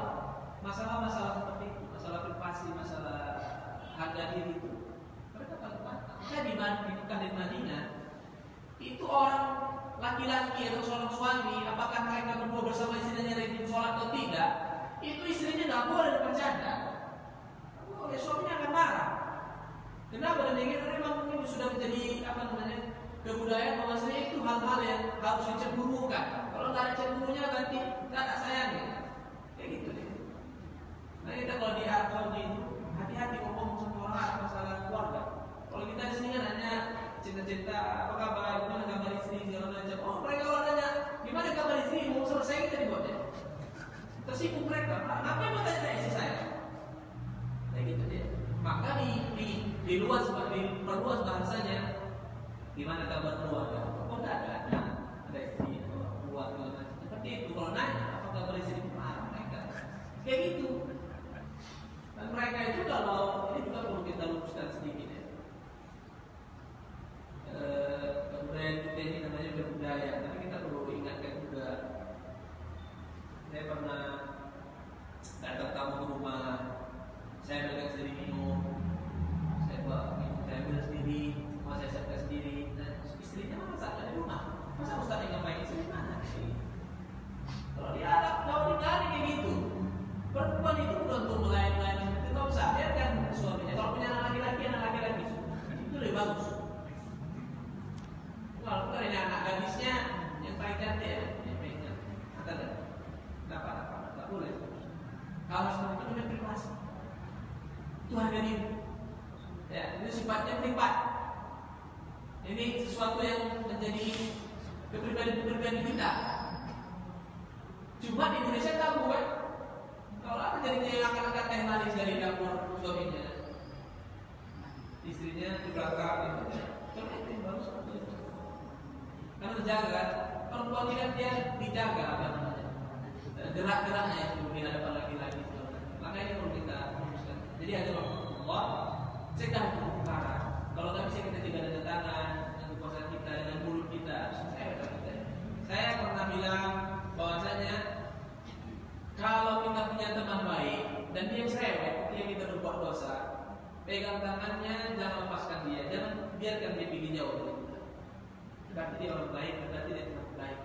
masalah-masalah seperti itu, masalah privasi, masalah harga diri itu, mereka paling pantang. Makanya di Mekah dan Madinah itu orang laki-laki atau seorang suami, apakah mereka berdua bersama istrinya rajin sholat atau tidak, itu istrinya nggak boleh dipercaya. Oleh suaminya akan marah. Kenapa? Dan ini memang mungkin sudah menjadi kebudayaan bahwasanya itu hal-hal yang harus dicemburukan. Kalau nggak ada cemburunya berarti nggak ada sayangnya. Kayak gitu deh. Nah kita kalau di Arab Saudi itu hati-hati ngomong sama orang masalah keluarga. Kalau kita di sini kan hanya cinta-cinta, apa kabar, gimana kabar istri, segala macam. Oh mereka kalau nanya gimana kabar istri, mau selesai kita dibuatnya. Tersinggung mereka. Apa yang mau tanya istri saya? Kayak gitu deh. Maka diperluas bahasanya. Gimana kabar keluarga? Oh tidak ada istri, keluarga seperti itu. Kalau nanya apa kabar istri, marah mereka. Kayak gitu. Dan mereka itu kalau ini juga perlu kita luruskan sedikit ya. Kebudayaan kita ini namanya budaya, tapi kita perlu ingatkan juga. Saya pernah datang tamu ke rumah, saya belikan sendiri minum, saya bawa minum, saya ambil sendiri, semua saya siapkan sendiri. Dan istrinya masak di rumah. Masa Ustaz yang ngapain istri mana? Kalau di Arab, kalau di Ghana kayak gitu, perempuan itu bukan untuk melayani itu nggak usah, biarkan suaminya. Kalau punya anak laki-laki itu lebih bagus. Kalau bukan ini anak gadisnya yang paling cantik ya, yang paling cantik. Nggak boleh. Kalau seperti itu udah privasi. Itu harga diri. Ya, itu sifatnya privat. Ini sesuatu yang menjadi kepribadian kita. Cuma di Indonesia tahu kan, kalau apa jadinya yang angkat-angkat teh manis dari dapur suaminya, istrinya di belakang itu. Coba itu yang bagus seperti itu. Karena terjaga, perempuan kan dia dijaga apa namanya, gerak-geraknya itu di hadapan laki-laki. Maka ini perlu kita luruskan. Jadi ada Allah cegah itu perkara. Kalau nggak bisa kita jaga dengan tangan, dengan kekuasaan kita, dengan mulut kita. Saya pernah bilang bahwasanya kalau kita punya teman baik dan dia cerewet, dia kita berbuat dosa, pegang tangannya, jangan lepaskan dia, jangan biarkan dia pergi jauh. Berarti dia orang baik, berarti dia teman baik.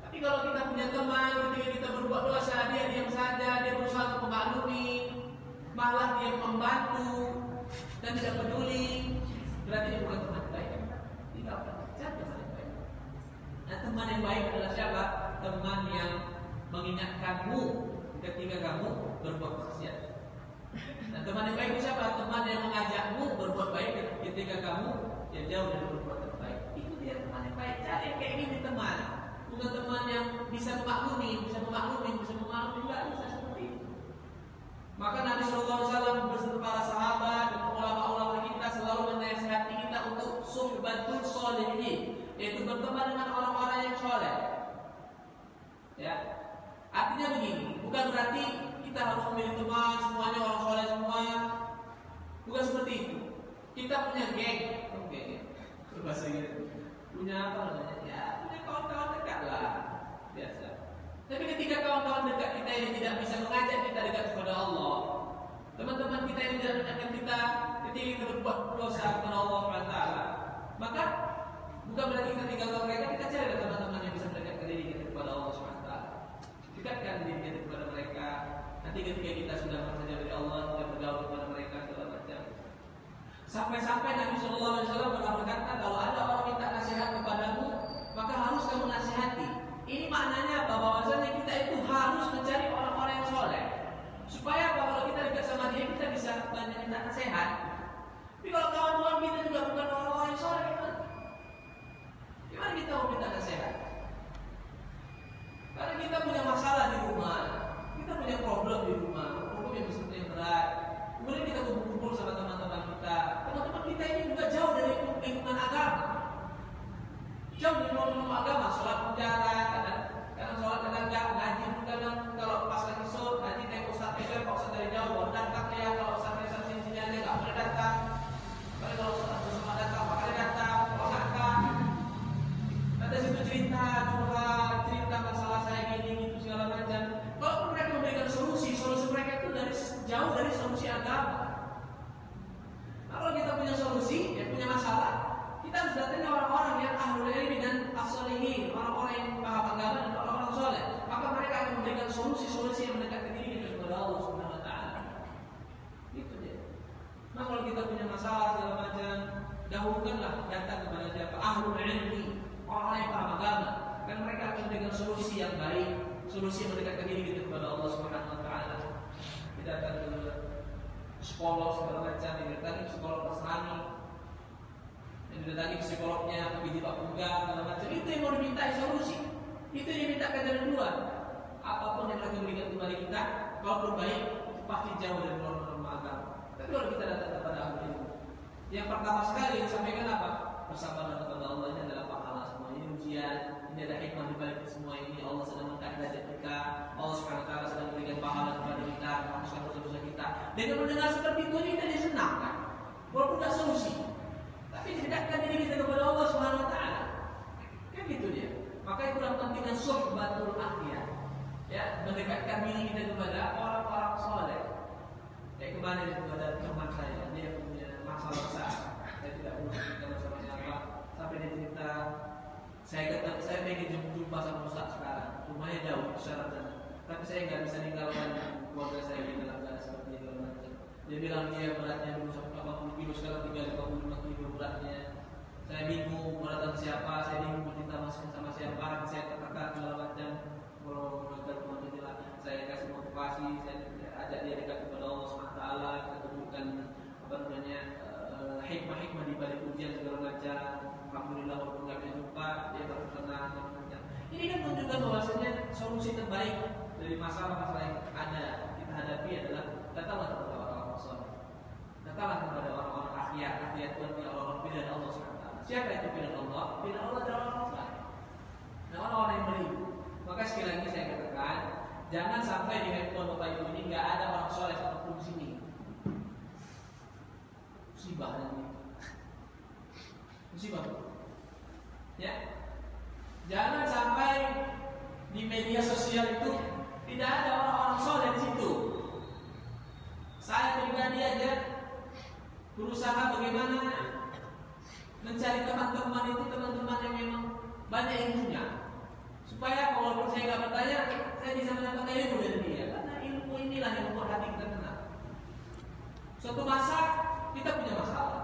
Tapi kalau kita punya teman, ketika kita berbuat dosa, dia diam saja, dia berusaha untuk memaklumi, malah dia membantu dan tidak peduli, berarti dia bukan teman baik. Tidak siapa teman yang baik? Nah, teman yang baik adalah siapa? Teman yang mengingatkanmu ketika kamu berbuat maksiat. Nah, teman yang baik itu siapa? Teman yang mengajakmu berbuat baik ketika kamu yang jauh dari berbuat baik. Itu dia teman yang baik. Cari yang kayak gini teman. Bukan teman yang bisa memaklumi, nggak bisa seperti itu. Maka Nabi SAW bersama para sahabat dan ulama-ulama kita selalu menasihati kita untuk suhbatul sholihin, yaitu berteman dengan orang-orang yang soleh. Ya, artinya artinya begini, bukan berarti kita harus memilih teman semuanya orang soleh semua, bukan seperti itu. Kita punya geng, oke, bahasa gitu, punya apa namanya? Ya, punya kawan-kawan dekat lah, biasa. Tapi ketika kawan-kawan dekat kita ini tidak bisa mengajak kita dekat kepada Allah, teman-teman kita yang tidak mengingatkan kita ketika kita berbuat dosa kepada Allah SWT, maka bukan berarti kita tinggalkan mereka, kita cari teman-teman yang bisa mendekatkan diri kita kepada Allah SWT. Dekatkan diri kita kepada mereka. Nanti ketika kita sudah merasa jauh dari Allah, kita bergaul kepada mereka segala macam. Sampai-sampai Nabi SAW pernah berkata, kalau ada orang minta nasihat kepadamu, maka harus kamu nasihati. Ini maknanya apa? Bahwasanya kita itu harus mencari orang-orang yang soleh. Supaya apa? Kalau kita dekat sama dia, kita bisa banyak minta nasihat. Tapi kalau kawan-kawan kita juga bukan orang-orang yang soleh, gimana kita mau minta nasihat? Karena kita punya masalah di rumah, kita punya problem di rumah, problem yang besar yang berat. Kemudian kita kumpul-kumpul sama teman-teman kita. Teman-teman kita ini juga jauh dari lingkungan agama, jauh dari lingkungan agama. Sholat pun jarang, kadang sholat kadang enggak, ngaji pun kadang kalau pas lagi sholat ngaji tengok ustaz itu, pak ustaz dari jauh baru datang ya. Kalau ustaz sini aja nggak boleh datang. Kalau ustaz bersama datang, makanya datang. Kalau nggak datang, ada situ cerita, curhat, cerita masalah saya gini gitu segala macam. Kalau mereka memberikan solusi mereka itu jauh dari solusi agama. Nah, kalau kita punya solusi, ya punya masalah, kita harus datangi orang-orang yang ahlul ilmi dan as-sholihin, orang-orang yang paham agama dan orang-orang soleh. Maka mereka akan memberikan solusi yang mendekatkan diri kita kepada Allah Subhanahu Wa Taala. Itu dia. Nah, kalau kita punya masalah segala macam, dahulukanlah datang kepada siapa? Ahlul ilmi, orang-orang yang paham agama, dan mereka akan memberikan solusi yang baik, solusi yang mendekatkan diri kita kepada Allah Subhanahu Wa Taala. Tidak akan ke psikolog segala macam, didatangi psikolog Nasrani, didatangi psikolognya PBJ Pak Punggang segala macam. Itu yang mau diminta solusi, itu yang diminta ketentuan. Apapun yang mereka berikan kepada kita, walaupun baik, pasti jauh dari norma agama. Tapi kalau kita datang kepada ahli ilmu, yang pertama sekali yang disampaikan apa? Bersabarlah kepada Allah, ini adalah pahala semua, ini ujian, ini ada hikmah di balik semua ini. Allah sedang mengangkat derajat kita, Allah Subhanahu Wa Taala sedang memberikan pahala kepada kita, menghapuskan dosa-dosa kita. Dengan mendengar seperti itu kita disenangkan, walaupun tidak solusi, tapi dekatkan diri kita kepada Allah Subhanahu Wa Taala. Kan gitu dia. Maka itulah pentingnya suhbatul akhyar, ya, mendekatkan diri kita kepada orang-orang soleh. Kayak kemarin kepada teman saya, dia punya masalah besar, saya tidak punya cerita masalahnya apa, sampai dia cerita, saya ingin jumpa sama Ustaz sekarang, rumahnya jauh, syaratnya, tapi saya nggak bisa ninggalkan keluarga saya di dalam keadaan seperti itu. Dia bilang dia beratnya dulu 80 kilo, sekarang tinggal 55 kilo beratnya. Saya bingung mau datang siapa, saya bingung mau minta masukin sama siapa, saya katakan segala macam. Kalau dokter menjelaskan, saya kasih motivasi, saya ajak dia dekat kepada Allah SWT, kita temukan apa namanya hikmah-hikmah di balik ujian segala macam. Alhamdulillah walaupun nggak bisa jumpa, dia baru tenang segala macam. Ini kan menunjukkan bahwasanya solusi terbaik dari masalah-masalah yang ada kita hadapi adalah datanglah kepada orang-orang soleh, datanglah kepada orang-orang akhyar itu artinya orang-orang pilihan Allah SWT. Siapa itu pilihan Allah? Pilihan Allah adalah orang soleh, dan orang-orang yang beriman. Maka sekali lagi saya katakan, jangan sampai di handphone Bapak Ibu ini nggak ada orang soleh satupun di sini. Musibah nanti, musibah. Ya, jangan sampai di media sosial itu tidak ada orang-orang soleh di situ. Saya pribadi aja berusaha bagaimana mencari teman-teman itu, teman-teman yang memang banyak ilmunya, supaya kalau saya nggak bertanya, saya bisa mendapatkan ilmu dari dia. Karena ilmu inilah yang membuat hati kita tenang. Suatu masa kita punya masalah,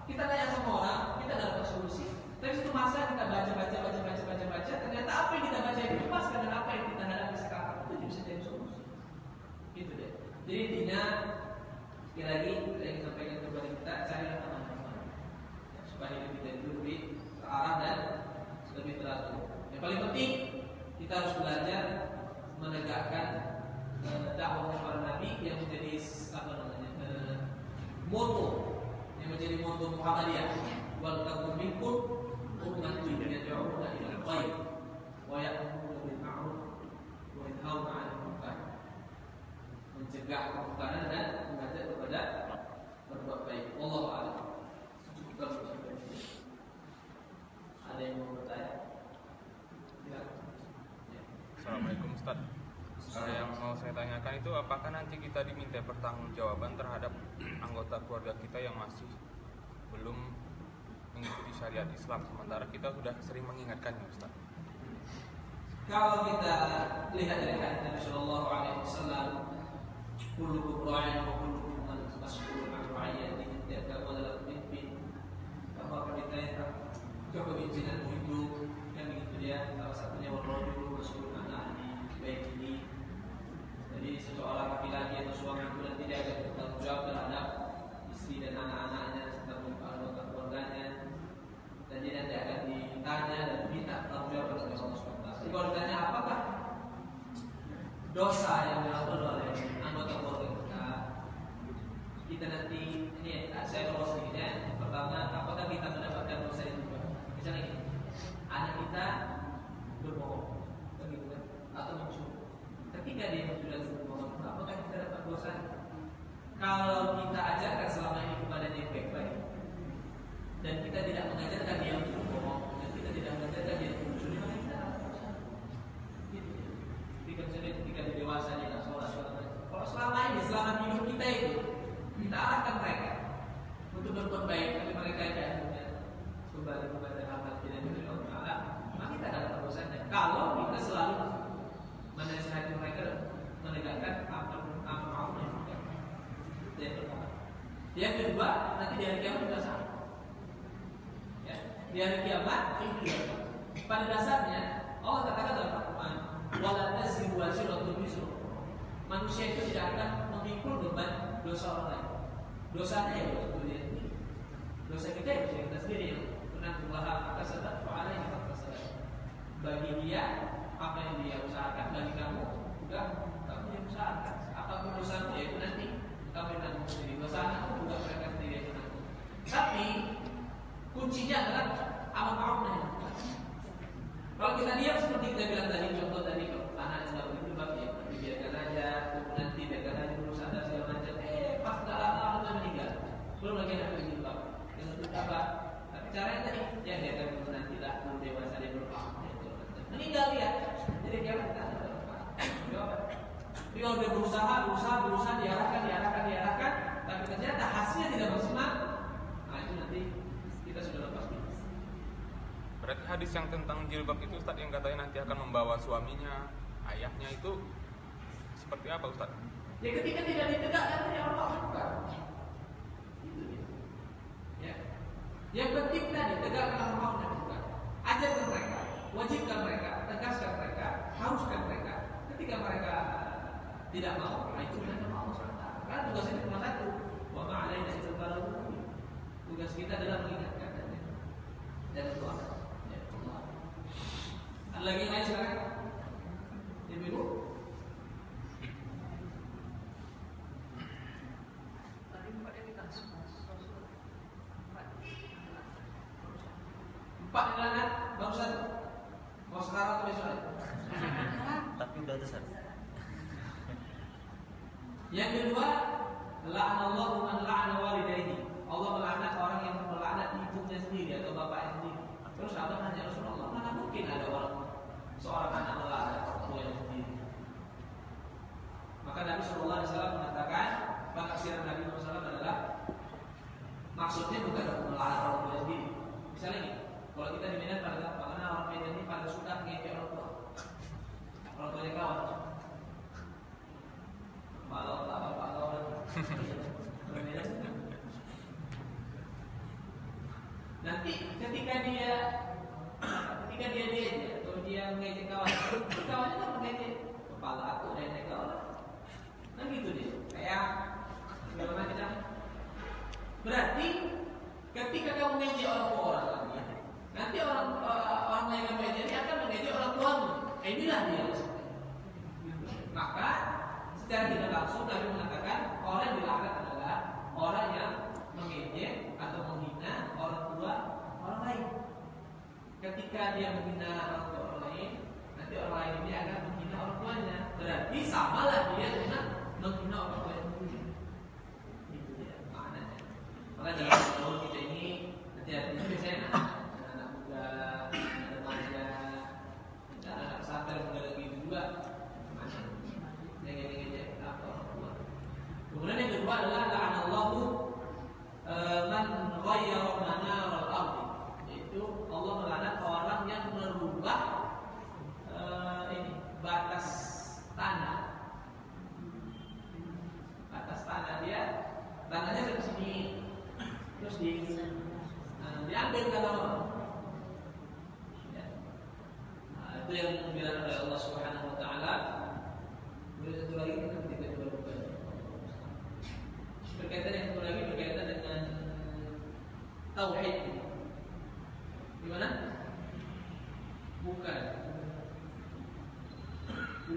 kita tanya sama orang, kita nggak dapat solusi. Tapi suatu masa kita baca, ternyata apa yang kita baca itu pas dengan apa yang kita hadapi sekarang, itu bisa jadi solusi. Gitu deh. Jadi intinya sekali lagi saya ingin sampaikan kepada kita, carilah teman-teman supaya kita itu lebih terarah dan lebih teratur. Yang paling penting kita harus belajar menegakkan dakwah para nabi yang menjadi apa namanya moto, yang menjadi moto Muhammadiyah. Wal takum minkum ummatun yad'una ila al-khair wa ya'muruna bil ma'ruf wa yanhauna 'anil mencegah kemungkaran dan mengajak kepada berbuat baik. Wallahu a'lam. Ada yang mau bertanya? Ya. Assalamualaikum Ustaz. Yang mau saya tanyakan itu apakah nanti kita diminta pertanggungjawaban terhadap anggota keluarga kita yang masih belum mengikuti syariat Islam sementara kita sudah sering mengingatkannya, Ustaz? Kalau kita lihat dari hadis Nabi Shallallahu Alaihi Wasallam, kullukum ra'in wa kullukum mas'ulun 'an ra'iyatihi, tidak kamu adalah pemimpin. Kamu akan ditanya kepemimpinan itu yang begitu dia. Salah satunya warrajulu mas'ulun 'an ahli baitihi. Jadi seseorang laki-laki atau suami itu nanti dia akan bertanggung jawab terhadap istri dan anak-anaknya serta anggota keluarganya, dan dia nanti akan ditanya dan diminta bertanggung jawab oleh Allah SWT. Jadi kalau ditanya apakah dosa yang dilakukan oleh anggota keluarga kita nanti ini saya bawa sedikit ya. Pertama, apakah kita mendapatkan dosa itu? Misalnya ini, anak kita berbohong, begitu kan? Atau mencuri. Ketika dia sudah berbohong, apakah kita dapat dosa? Kalau kita ajarkan selama ini kepada dia baik-baik, dan kita tidak mengajarkan dia untuk berbohong, dan kita tidak mengajarkan dia untuk mencuri, maka kita dapat dosa. Ketika dia dewasa dia tidak sholat. Kalau selama ini, selama hidup kita itu kita arahkan mereka untuk berbuat baik, tapi mereka akhirnya kembali kepada hal-hal tidak dari Allah Taala, maka kita dapat dosanya. Kalau kita selalu menasihati mereka menegakkan amar ma'ruf nahi munkar. Yang pertama. Yang kedua, nanti di hari kiamat juga sama. Ya, di hari kiamat itu juga sama. Pada dasarnya Allah katakan dalam Al-Quran, wala taziru waziratun wizra. Manusia itu tidak akan memikul beban dosa orang lain. Dosanya ya dosa dia sendiri. Dosa kita ya dosa kita sendiri yang pernah berusaha atas sadar soal yang kita sadar. Bagi dia apa yang dia usahakan, bagi kamu juga kamu yang usahakan. Apapun dosamu ya itu nanti kamu yang tanggung sendiri. Dosa anakmu juga mereka sendiri yang tanggung. Tapi kuncinya adalah amal ma'ruf nahi munkar. Kalau kita diam seperti kita bilang tadi, contoh tadi kalau anak tidak begitu baik ya dibiarkan aja, nanti biarkan aja dulu sadar segala macam. Pas nggak lama sudah meninggal, belum lagi anak begitu baik. Yang untuk apa? Tapi caranya tadi ya dia akan nanti lah belum dewasa dia belum paham. Meninggal dia, jadi dia kita tapi kalau dia berusaha diarahkan, tapi ternyata hasilnya tidak maksimal, nah itu nanti kita sudah lepas. Berarti hadis yang tentang jilbab itu Ustaz yang katanya nanti akan membawa suaminya, ayahnya itu seperti apa Ustaz? Ya ketika tidak ditegakkan oleh Allah bukan. Itu dia. Ya. Yang penting tadi tegakkan Allah bukan. Ajarkan mereka, wajibkan mereka, tegaskan mereka, haruskan mereka. Ketika mereka tidak mau, itu hanya Allah SWT. Karena tugas kita cuma satu, wa ma'alaina illa al-balagh. Tugas kita adalah mengingatkan dan doa. Ya, Allah. Ada lagi yang lain sekarang? Ibu. Empat ilanan baru satu. Mau sekarang atau besok? Tapi udah ada satu. Yang kedua, la'anallahu man la'ana walidayhi. Allah melaknat orang yang melaknat ibunya sendiri atau bapaknya sendiri. Terus sahabat nanya Rasulullah, mana mungkin ada seorang anak melaknat orang tuanya sendiri? Maka Nabi Sallallahu Alaihi Wasallam mengatakan, penafsiran Nabi Sallallahu Alaihi Wasallam adalah maksudnya bukan melaknat orang tuanya sendiri. Misalnya ini, kalau kita di Medan pada karena orang Medan ini pada suka ngejek orang tua. Orang tuanya kawan. Malah bapak kawan. Nanti ketika dia atau dia mengejek kawannya kan mengejek kepala aku nenek kawan. Kan gitu dia. Kayak gimana kita? Berarti ketika kamu mengejek orang tua orang lain, nanti orang lain yang mengejek ini akan mengejek orang tuamu. Inilah dia. Maka secara tidak langsung Nabi mengatakan orang yang dilaknat adalah orang yang mengejek atau menghina orang tua orang lain. Ketika dia menghina orang tua orang lain, nanti orang lain ini akan menghina orang tuanya. Berarti samalah dia dengan menghina orang tua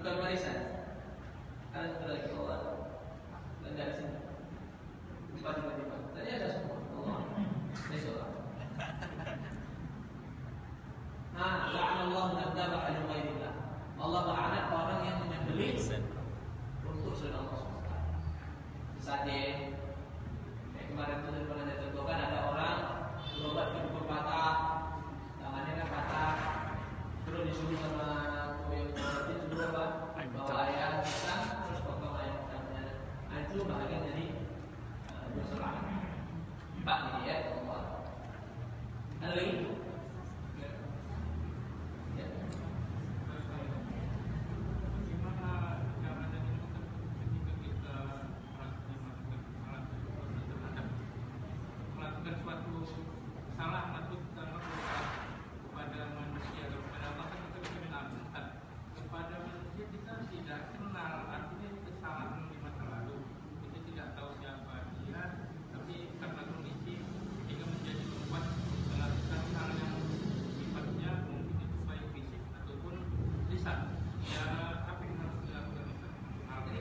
bukan warisan. Kalian sudah lagi Allah dan dari sini. Tiba-tiba. Tadi ada semua. Allah. Besok. Nah, la'anallahu man dzaba 'ala ghairillah. Allah melaknat orang yang menyembelih untuk selain Allah SWT. Misalnya, kayak kemarin itu pernah saya contohkan ada orang berobat ke dukun patah, tangannya kan patah, terus disuruh sama yang berarti suruh apa? Bawa ayam pisang, terus potong ayam pisangnya. Nah itu bahagian dari dosa. Empat ini ya, Allah. Ada lagi?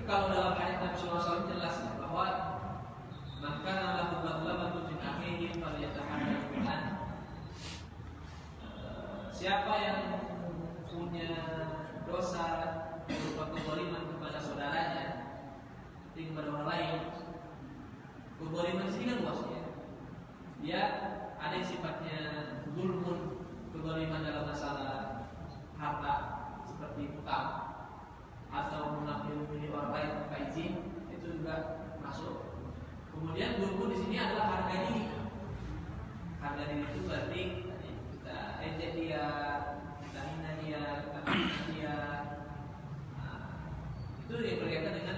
Kalau dalam ayat Nabi SAW jelas bahwa maka lahu mazlamatu min akhihi falyatahammalha. Siapa yang punya dosa berupa kezaliman kepada saudaranya, kepada orang lain, kezaliman sini kan luasnya. Dia ada yang sifatnya zulmun, kezaliman dalam masalah harta seperti utang atau mengambil milik orang lain tanpa izin, itu juga masuk. Kemudian zulmun di sini adalah harga diri. Harga diri itu berarti kita ejek dia, kita hina dia, kita hina dia. Nah, itu yang berkaitan dengan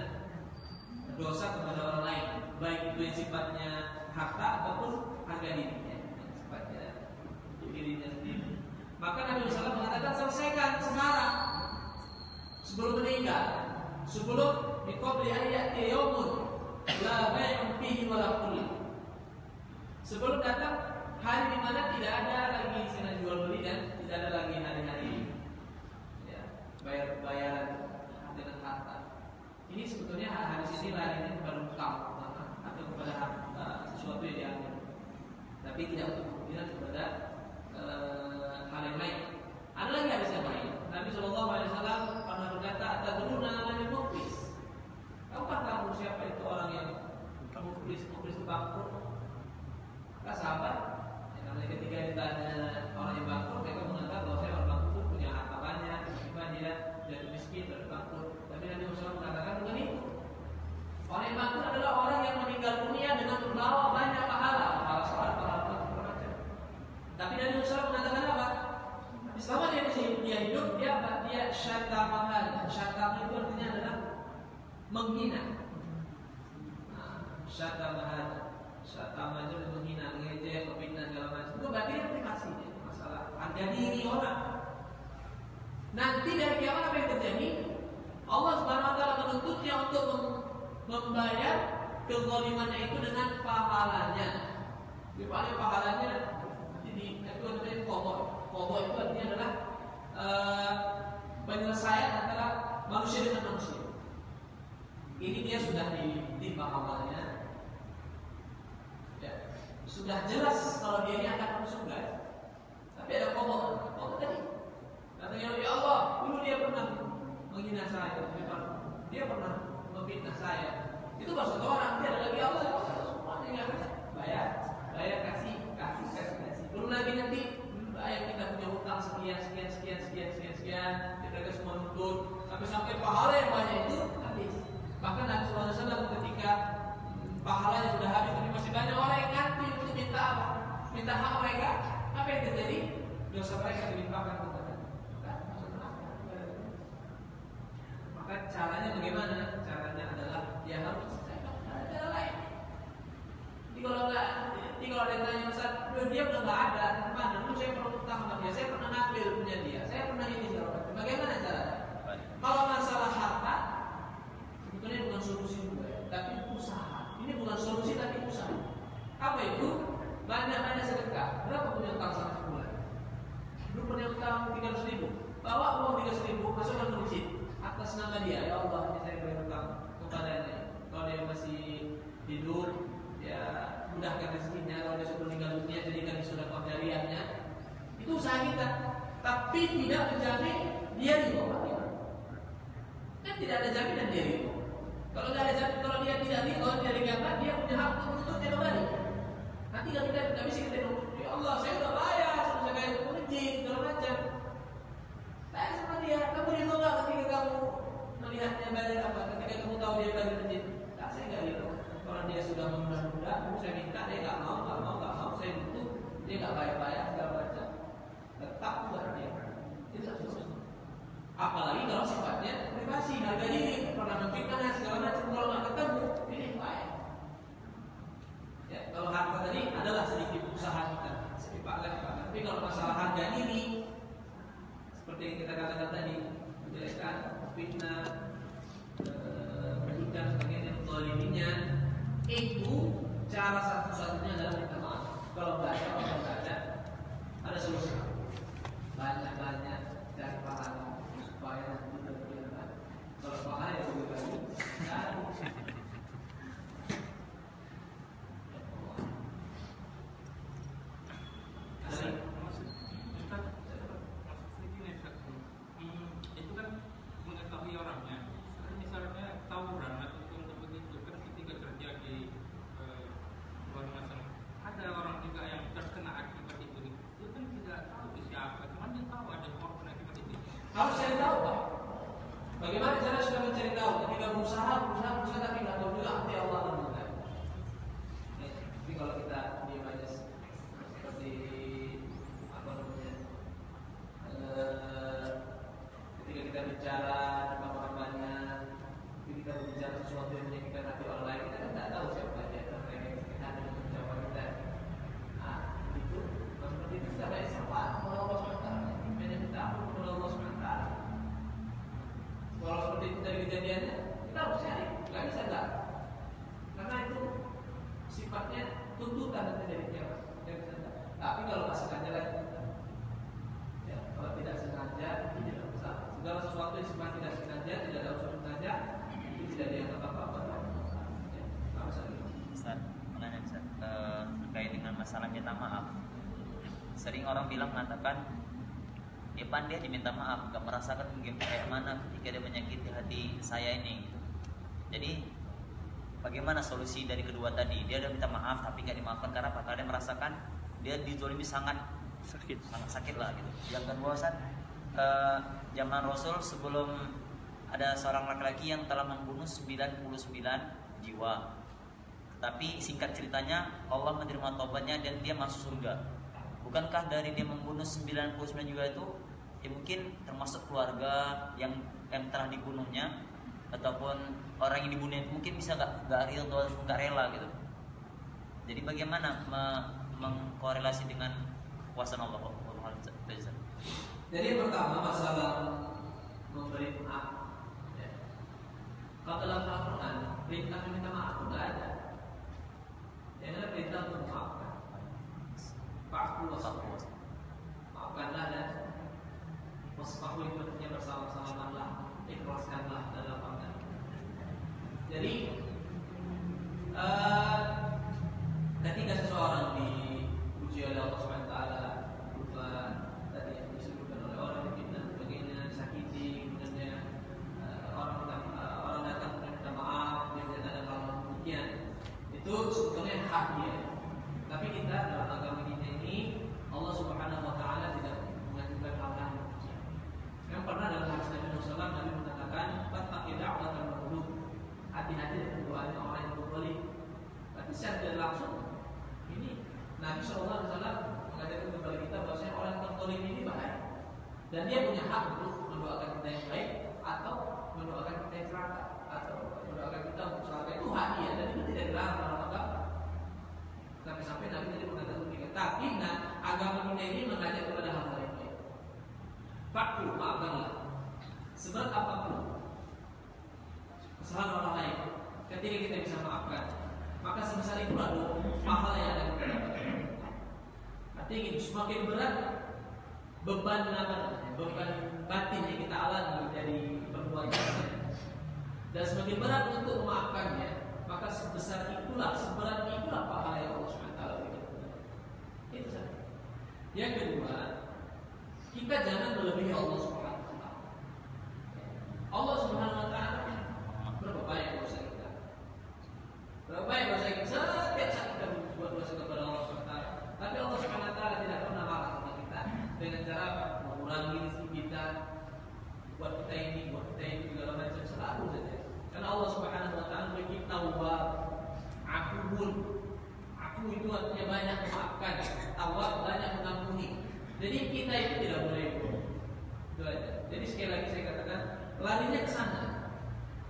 dosa kepada orang lain, baik itu yang sifatnya harta ataupun harga dirinya, yang sifatnya untuk dirinya sendiri. Maka Nabi SAW mengatakan selesaikan sekarang. Sebelum meninggal, sebelum biqabli ayati yaumun la bai'un fihi wa la khullah. Sebelum datang hari di mana tidak ada lagi istilah jual beli dan tidak ada lagi hari-hari ya, bayar-bayaran dengan harta. Ini sebetulnya hadis ini larinya kepada utang atau kepada harta, sesuatu yang diambil. Tapi tidak untuk kemudian kepada hal yang lain. Ada lagi hadis yang lain. Nabi SAW pernah berkata, "Atadruna man muflis?" Tahukah kamu siapa itu orang yang muflis? Muflis itu bangkrut. Maka sahabat, yang ketika ditanya orang yang bangkrut, mereka mengatakan bahwa saya orang bangkrut punya harta banyak, tiba-tiba dia jadi miskin dan bangkrut. Tapi Nabi SAW mengatakan bukan itu. Orang yang bangkrut adalah orang yang meninggal dunia dengan membawa banyak pahala, pahala sholat, pahala macam. Tapi Nabi SAW mengatakan apa? Selama dia hidup, dia syatamahan. Syatamahan itu artinya adalah menghina. Syatamahan, syatamahan itu menghina, mengejek, memfitnah segala macam. Itu berarti implikasinya masalah harga diri orang. Nanti dari kiamat apa yang terjadi? Allah Subhanahu Wa Taala menuntutnya untuk membayar kezalimannya itu dengan pahalanya. Dipakai pahalanya jadi itu namanya qadha. Qadha itu artinya adalah penyelesaian antara manusia dengan manusia. Ini dia sudah ditimbang amalnya, ya, sudah jelas kalau dia ini akan masuk surga. Tapi ada qadha. Qadha tadi katanya ya Allah, dulu dia pernah menghina saya, dia pernah memfitnah saya. Itu maksud orang, dia ada lagi Allah, semuanya yang harus bayar, kasih. Belum lagi nanti ayat kita punya hutang sekian, mereka semua nuntut, sampai pahala yang banyak itu habis. Bahkan Nabi SAW ketika pahalanya sudah habis, tapi masih banyak orang yang ngantri untuk minta hak mereka. Apa yang terjadi? Dosa mereka dilimpahkan kepada. Maka caranya bagaimana? Caranya adalah dia harus selesaikan. Ada cara lain. Jadi kalau ada yang tanya Ustaz, dia udah nggak ada, mana? Dulu saya pernah utang sama dia, saya pernah ngambil punya dia, saya pernah ini segala. Bagaimana caranya? Kalau masalah harta, sebetulnya bukan solusi juga, tapi usaha. Ini bukan solusi tapi usaha. Apa itu? Banyak sedekah. Berapa punya utang 1 bulan? Dulu punya utang sama dia, ya Allah, ini saya beri hutang kepadanya. Kalau dia masih hidup, ya mudahkan rezekinya. Kalau dia sudah meninggal dunia, jadikan sudah jariahnya. Itu usaha kita, tapi tidak menjamin dia ridho. Kan tidak ada jaminan dia ridho. Kalau tidak ada jaminan, kalau dia tidak ridho, dia ridho, dia punya hak untuk menuntutnya kembali. Nanti kalau kita tidak bisa kita bilang, ya Allah, saya sudah bayar, saya kayak masjid, segala macam. Saya sama dia, kamu ridho nggak ketika kamu melihatnya bayar apa? Ketika kamu tahu dia bayar masjid, tak, saya nggak ridho. Kalau dia sudah menunda-nunda, saya minta, dia nggak mau, saya butuh, dia nggak bayar segala macam. Tetap buat dia. Itu susah. Apalagi kalau sifatnya privasi, harga diri, pernah memfitnah segala macam. Kalau nggak ketemu, ini baik. Ya, kalau harga tadi adalah sedikit usaha kita, tapi kalau masalah harga diri, seperti yang kita katakan tadi, menjelaskan fitnah, merugikan sebagainya, zaliminya, itu cara satu-satunya adalah minta maaf. Kalau nggak ada solusi. Banyak dari pahala supaya nanti berjalan. Kalau pahala ya lebih baik. Itu kan mengetahui orangnya. Misalnya tawuran atau untuk begitu kan ketika terjadi luar biasa, ada orang juga yang terkena akibat itu. Dia kan tidak tahu siapa, cuma dia tahu ada korban akibat itu. Harus cari tahu, Pak. Bagaimana cara sudah mencari tahu? Ketika berusaha tapi nggak tahu juga apa Allah lakukan. Tapi kalau kita diam aja seperti apa namanya, ketika kita bicara tentang orang banyak, ketika kita bicara sesuatu yang menyakitkan hati orang lain, kita kan nggak tahu siapa dia, mereka yang ada di ucapan kita. Nah, itu seperti itu kita baik siapa? Allah SWT. Kita minta ampun kepada Allah SWT. Kalau seperti itu dari kejadiannya, kita harus cari, nggak bisa nggak, karena itu sifatnya tuntutan nanti dari kiamat. Tapi kalau nggak sengaja lagi, ya, kalau tidak sengaja itu tidak usah. Segala sesuatu yang sifat tidak sengaja, tidak ada unsur sengaja, itu tidak dianggap apa-apa. Ya, nggak usah. Ustaz, mengenai Ustaz, terkait dengan masalah minta maaf. Sering orang bilang mengatakan dia pandai diminta maaf, gak merasakan mungkin kayak mana ketika dia menyakiti hati saya ini gitu. Jadi bagaimana solusi dari kedua tadi? Dia udah minta maaf tapi gak dimaafkan karena apa? Karena dia merasakan dia dizolimi sangat sakit lah gitu. Yang kedua Ustaz, zaman Rasul sebelum ada seorang laki-laki yang telah membunuh 99 jiwa. Tapi singkat ceritanya Allah menerima taubatnya dan dia masuk surga. Bukankah dari dia membunuh 99 jiwa itu ya mungkin termasuk keluarga yang telah dibunuhnya ataupun orang yang dibunuh itu mungkin bisa nggak rela gitu. Jadi bagaimana mengkorelasi dengan kekuasaan Allah? Jadi yang pertama masalah memberi maaf. Ya. Kalau dalam Al-Quran perintah meminta maaf nggak ada. Yang ada perintah untuk maafkan. Fa'fu wasfahu. Maafkanlah dan wasfahu itu artinya bersama-samalah, ikhlaskanlah dalam makna. Jadi ketika seseorang diuji oleh Allah SWT, berupa tadi yang disebutkan oleh orang yang fitnah, sebagainya, disakiti, kemudian orang datang minta maaf, kemudian ada hal demikian, itu sebetulnya hak dia. Tapi kita dalam agama kita ini Allah Subhanahu Wa Taala tidak mengajukan hal-hal yang demikian. Yang pernah dalam hadis Nabi SAW Nabi mengatakan, "Fattaqi da'watal mazlum." Hati-hati dengan doanya orang yang berzalim. Tapi secara tidak langsung ini Nabi SAW mengajarkan kepada kita bahwasanya orang yang berzalim ini bahaya dan dia punya hak untuk mendoakan kita yang baik atau mendoakan kita yang celaka atau mendoakan kita untuk celaka, itu hak dia dan itu tidak dilarang dalam agama. Sampai Nabi tadi mengatakan demikian. Tapi agama kita ini mengajak kepada hal-hal yang baik. Fa'fu, maafkanlah. Seberat apapun kesalahan orang lain, ketika kita bisa maafkan, maka sebesar itulah pahala yang ada kita dapatkan. Artinya gini, semakin berat beban batin yang kita alami dari perbuatan kita, dan semakin berat untuk memaafkannya, maka sebesar itulah, seberat itulah pahala yang Allah SWT berikan. Itu saja. Yang kedua, kita jangan melebihi Allah SWT. Allah SWT berapa banyak dosa kita? Berapa banyak dosa kita? Setiap saat kita berbuat dosa kepada Allah SWT. Tapi Allah SWT tidak pernah marah sama kita dengan cara apa? Mengurangi rezeki kita, buat kita ini, buat kita ini, segala macam, selalu saja. Karena Allah Subhanahu wa taala beri tawab, afuun. Afu itu artinya banyak memaafkan, tawab banyak mengampuni. Jadi kita itu tidak boleh itu aja. Jadi sekali lagi saya katakan, larinya ke sana.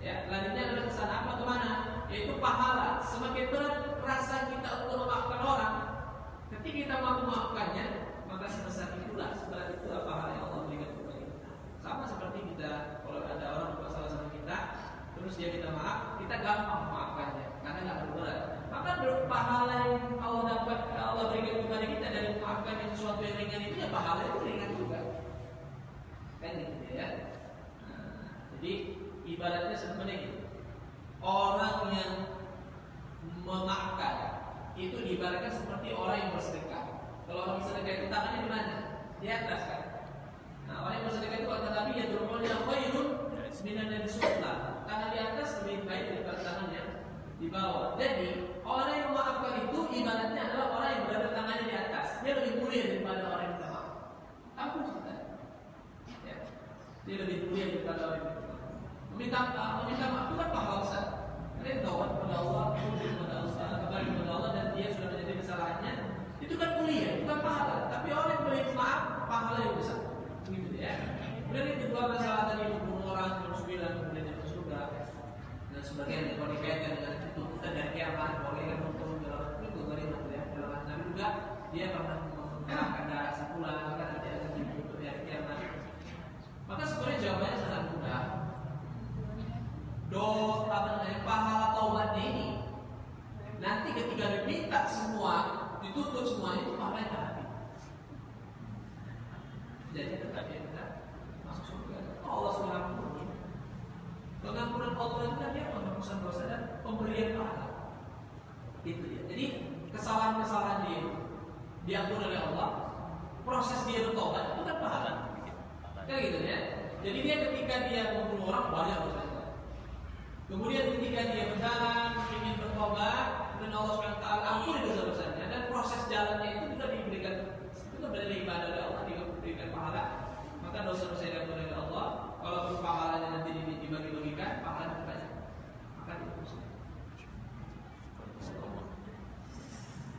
Ya, larinya adalah ke sana. Apa kemana? Yaitu pahala. Semakin berat rasa kita untuk memaafkan orang, ketika kita mampu memaafkannya, maka sebesar itulah, seberat itulah pahala yang Allah berikan kepada kita. Sama seperti kita, kalau ada orang berbuat salah sama kita, terus dia minta maaf, kita gampang memaafkannya karena nggak berberat. Maka pahala yang Allah dapat, Allah berikan kepada kita dari memaafkan yang sesuatu yang ringan itu, ya pahala itu ringan juga. Kan gitu ya. Jadi ibaratnya sebenarnya gitu. Orang yang memaafkan itu diibaratkan seperti orang yang bersedekah. Kalau orang bersedekah itu tangannya di mana? Di atas kan. Nah, orang yang bersedekah itu kata Nabi, ya turun yang khairun minan yang disufla. Tangan di atas lebih baik daripada tangan yang di bawah. Jadi orang yang memaafkan itu ibaratnya adalah orang yang berada tangannya di atas. Dia lebih mulia daripada orang yang minta maaf. Ampun kita. Ya. Dia lebih mulia daripada orang yang minta maaf. Meminta maaf itu kan pahala besar. Dia taubat kepada Allah, kembali kepada Allah, dan dia sudah menjadi kesalahannya. Itu kan mulia, bukan pahala. Tapi orang yang beri maaf, pahala yang besar. Begitu ya. Kemudian yang kedua masalah tadi membunuh orang, kemudian masuk surga dan sebagainya. Kalau dikaitkan dengan tuntutan dari kiamat, orang yang menuntut itu dari ya. Dalam Nabi juga dia pernah mengerahkan darah sepulang, maka nanti akan dituntut dari kiamat. Maka sebenarnya jawabannya sangat mudah. Pahala taubatnya ini nanti ketika diminta semua, dituntut semuanya, itu pahala yang habis. Jadi tetap dia tidak masuk surga. Allah mengampuni. Pengampunan Allah itu kan dia penghapusan dosa dan pemberian pahala. Itu dia. Jadi kesalahan-kesalahan dia diampuni oleh Allah. Proses dia bertobat itu kan pahala. Kan gitu ya. Jadi dia ketika dia membunuh orang banyak dosanya. Kemudian ketika dia berjalan ingin bertobat, dan Allah SWT ampuni dosa-dosanya, dan proses jalannya itu juga diberikan, itu dari ibadah oleh Allah, diberikan pahala. Maka dosa-dosa yang diampuni oleh Allah, kalau pahalanya nanti dibagi-bagikan, pahalanya banyak. Maka itu.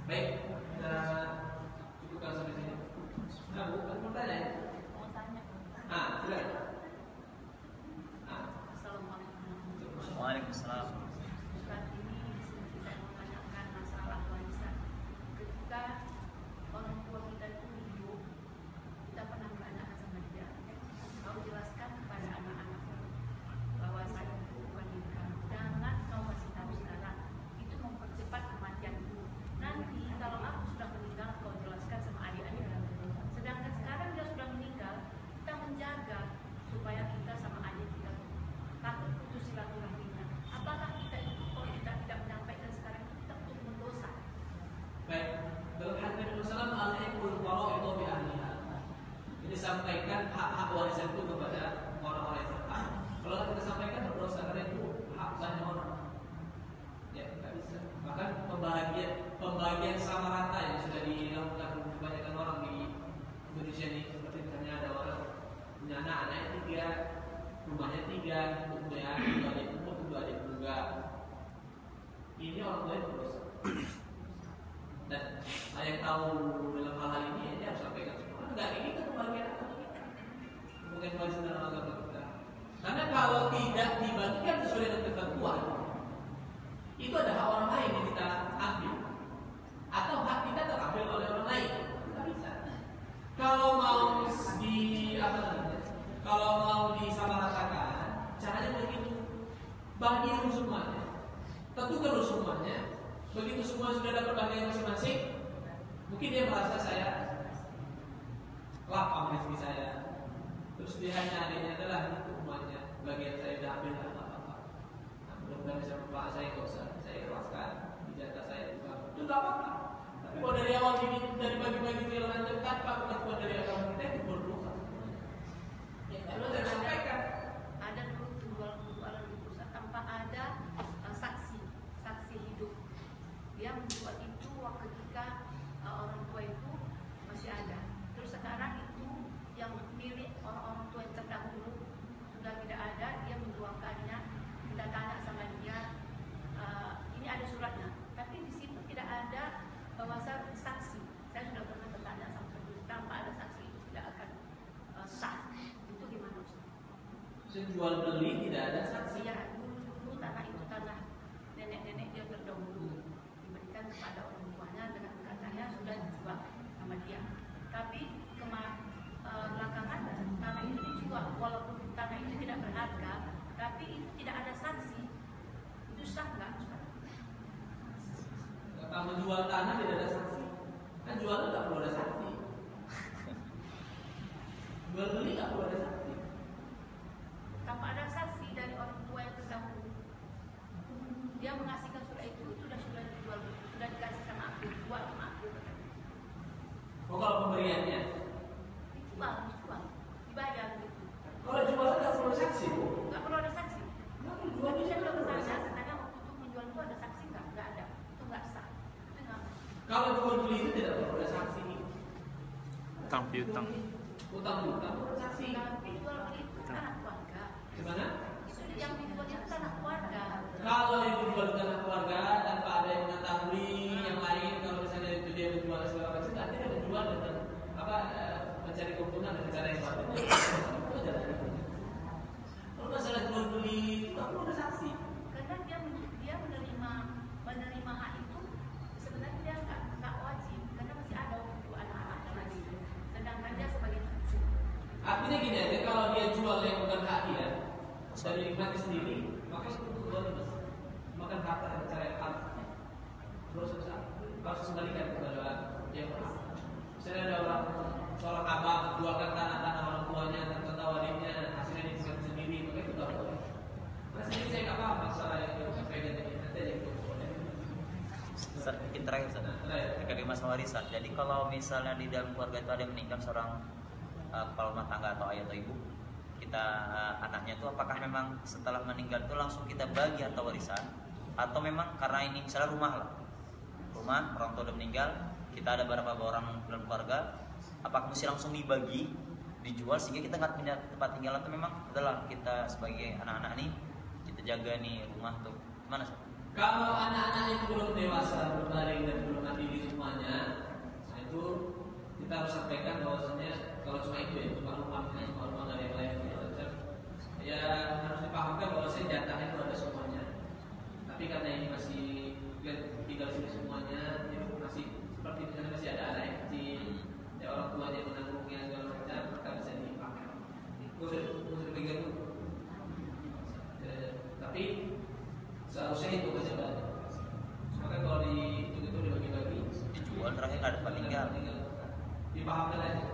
Baik, kita cukupkan sampai sini. Nah, bukan mau tanya ya? Mau tanya. Silakan. Waalaikumsalam. Ustaz, ini saya mau tanyakan masalah warisan. Ketika orang tua kita itu hidup, kita pernah menanyakan sama dia, kau jelaskan kepada anak-anak bahwa saya itu bukan nikah. Jangan kau kasih tahu sekarang, itu mempercepat kematian itu. Nanti kalau aku sudah meninggal, kau jelaskan sama adik-adik. Sedangkan sekarang dia sudah meninggal, kita menjaga supaya kita sama adik kita takut putus silaturahmi. Apakah kita itu kalau kita tidak menyampaikan sekarang itu kita untuk mendosa? Baik, dalam hadis Nabi Sallallahu Alaihi Wasallam itu bi ahliha. Ini sampaikan hak-hak warisan itu kepada orang-orang yang berhak. Kalau kita sampaikan berdosa karena itu hak banyak orang. Ya, tidak bisa. Bahkan pembagian sama rata yang sudah dilakukan kebanyakan orang di Indonesia ini, seperti misalnya ada orang punya anak-anak 3, rumahnya 3, kemudian 2 adik umur, 2 adik tunggal. Ini orang tua itu berdosa. Dan saya yang tahu dalam hal ini, dia harus sampaikan semua. Enggak, ini kan pembagian agama kita, bukan warisan dalam agama kita. Karena kalau tidak dibagikan sesuai dengan ketentuan, itu ada hak orang lain yang kita ambil, atau hak kita terambil oleh orang lain. Tidak bisa. Kalau mau kalau mau disamaratakan, caranya begitu. Bagi dulu semuanya, tentukan dulu semuanya. Begitu semua sudah dapat bagian masing-masing, mungkin dia merasa saya lapang rezeki saya. Terus dia hanya adanya adalah itu semuanya, bagian saya sudah ambil apa-apa. dari bagi-bagi segala macam tanpa pengakuan dari agama kita itu berdosa. Ya, kalau saya sampaikan ada dulu penjualan di pusat tanpa ada saksi hidup. Dia menjual itu ketika orang tua itu masih ada. Terus sekarang itu yang milik orang tua yang terdahulu sudah tidak ada, dia menjualkannya. Kita tanya sama dia, ini ada suratnya, tapi di situ tidak ada bahasa saksi. Saya sudah pernah bertanya sama petugas, tanpa ada saksi itu tidak akan sah. Itu gimana Ustaz? jual beli tidak ada saksi. Ya, dulu tanah itu tanah nenek-nenek dia terdahulu, diberikan kepada orang tuanya dengan katanya sudah dijual sama dia. Tapi belakangan tanah itu dijual, walaupun tanah itu tidak berharga, tapi itu tidak ada saksi. Itu sah nggak Ustaz? Kalau menjual tanah tidak ada saksi, kan jualan nggak perlu ada saksi. Jual beli nggak perlu ada saksi. Tanpa ada saksi dari orang tua yang terdahulu, dia mengasihkan surat itu sudah dijual, sudah dikasih sama aku, jual sama aku. Oh, kalau pemberiannya Dijual, dibayar gitu. kalau jualan nggak perlu saksi, Bu. Nggak perlu ada saksi. Tapi saya belum bertanya, katanya waktu itu menjual itu ada saksi nggak? Nggak ada, itu nggak sah. Itu nggak. Kalau jual beli itu tidak perlu ada saksi. Utang piutang. Utang perlu saksi. Tapi jual beli itu tanah keluarga. Gimana? Itu yang dijual itu tanah keluarga. Kalau yang dijual di tanah keluarga tanpa ada yang mengetahui yang lain, kalau misalnya itu dia menjual segala macam, nanti dia menjual dengan mencari keuntungan dengan cara yang baru. Kalau masalah jual beli itu nggak perlu ada saksi. Karena dia menerima hak itu sebenarnya dia nggak wajib karena masih ada untuk anak-anak yang lain. Sedangkan dia sebagai cucu. Artinya gini aja, kalau dia jual yang bukan hak dia dan dinikmati sendiri, maka itu zalim. Makan harta dengan cara yang halal. Terus harus kembalikan kepada yang berhak. Misalnya ada orang seorang abang jualkan tanah orang tuanya tanpa tahu adiknya, hasilnya dinikmati sendiri, maka itu nggak boleh. Mas ini saya nggak paham masalah yang disampaikan tadi. Nanti aja itu boleh. Mungkin terakhir Ustaz, terkait masalah warisan. Jadi kalau misalnya di dalam keluarga itu ada yang meninggal seorang kepala rumah tangga atau ayah atau ibu, kita anaknya itu apakah memang setelah meninggal itu langsung kita bagi harta warisan, atau memang karena ini misalnya rumah orang tua udah meninggal, kita ada beberapa orang dalam keluarga, apakah mesti langsung dibagi, dijual sehingga kita nggak pindah tempat tinggal, atau memang adalah kita sebagai anak-anak nih kita jaga nih rumah tuh gimana sih? Kalau anak-anak itu belum dewasa, belum baring dan belum mandiri semuanya, nah itu kita harus sampaikan bahwasanya kalau cuma itu ya, cuma rumah dari yang lain, ya harus dipahamkan bahwasanya jatahnya itu ada semuanya. Tapi karena ini masih tinggal sini semuanya, itu masih seperti misalnya masih ada anak yang kecil, ya orang tuanya menanggungnya segala macam, maka bisa dipakai. Itu harus dipegang dulu. Tapi seharusnya itu aja banyak. Maka kalau itu dibagi-bagi, Dijual terakhir nggak ada tinggal. Dipahamkan aja.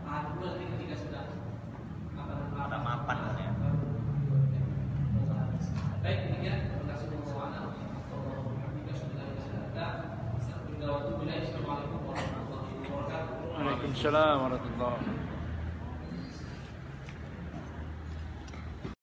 Tahan dulu nanti ketika sudah Ada mapan kan ya. Baik, demikian. Terima kasih untuk Assalamualaikum warahmatullahi wabarakatuh. Waalaikumsalam warahmatullahi wabarakatuh.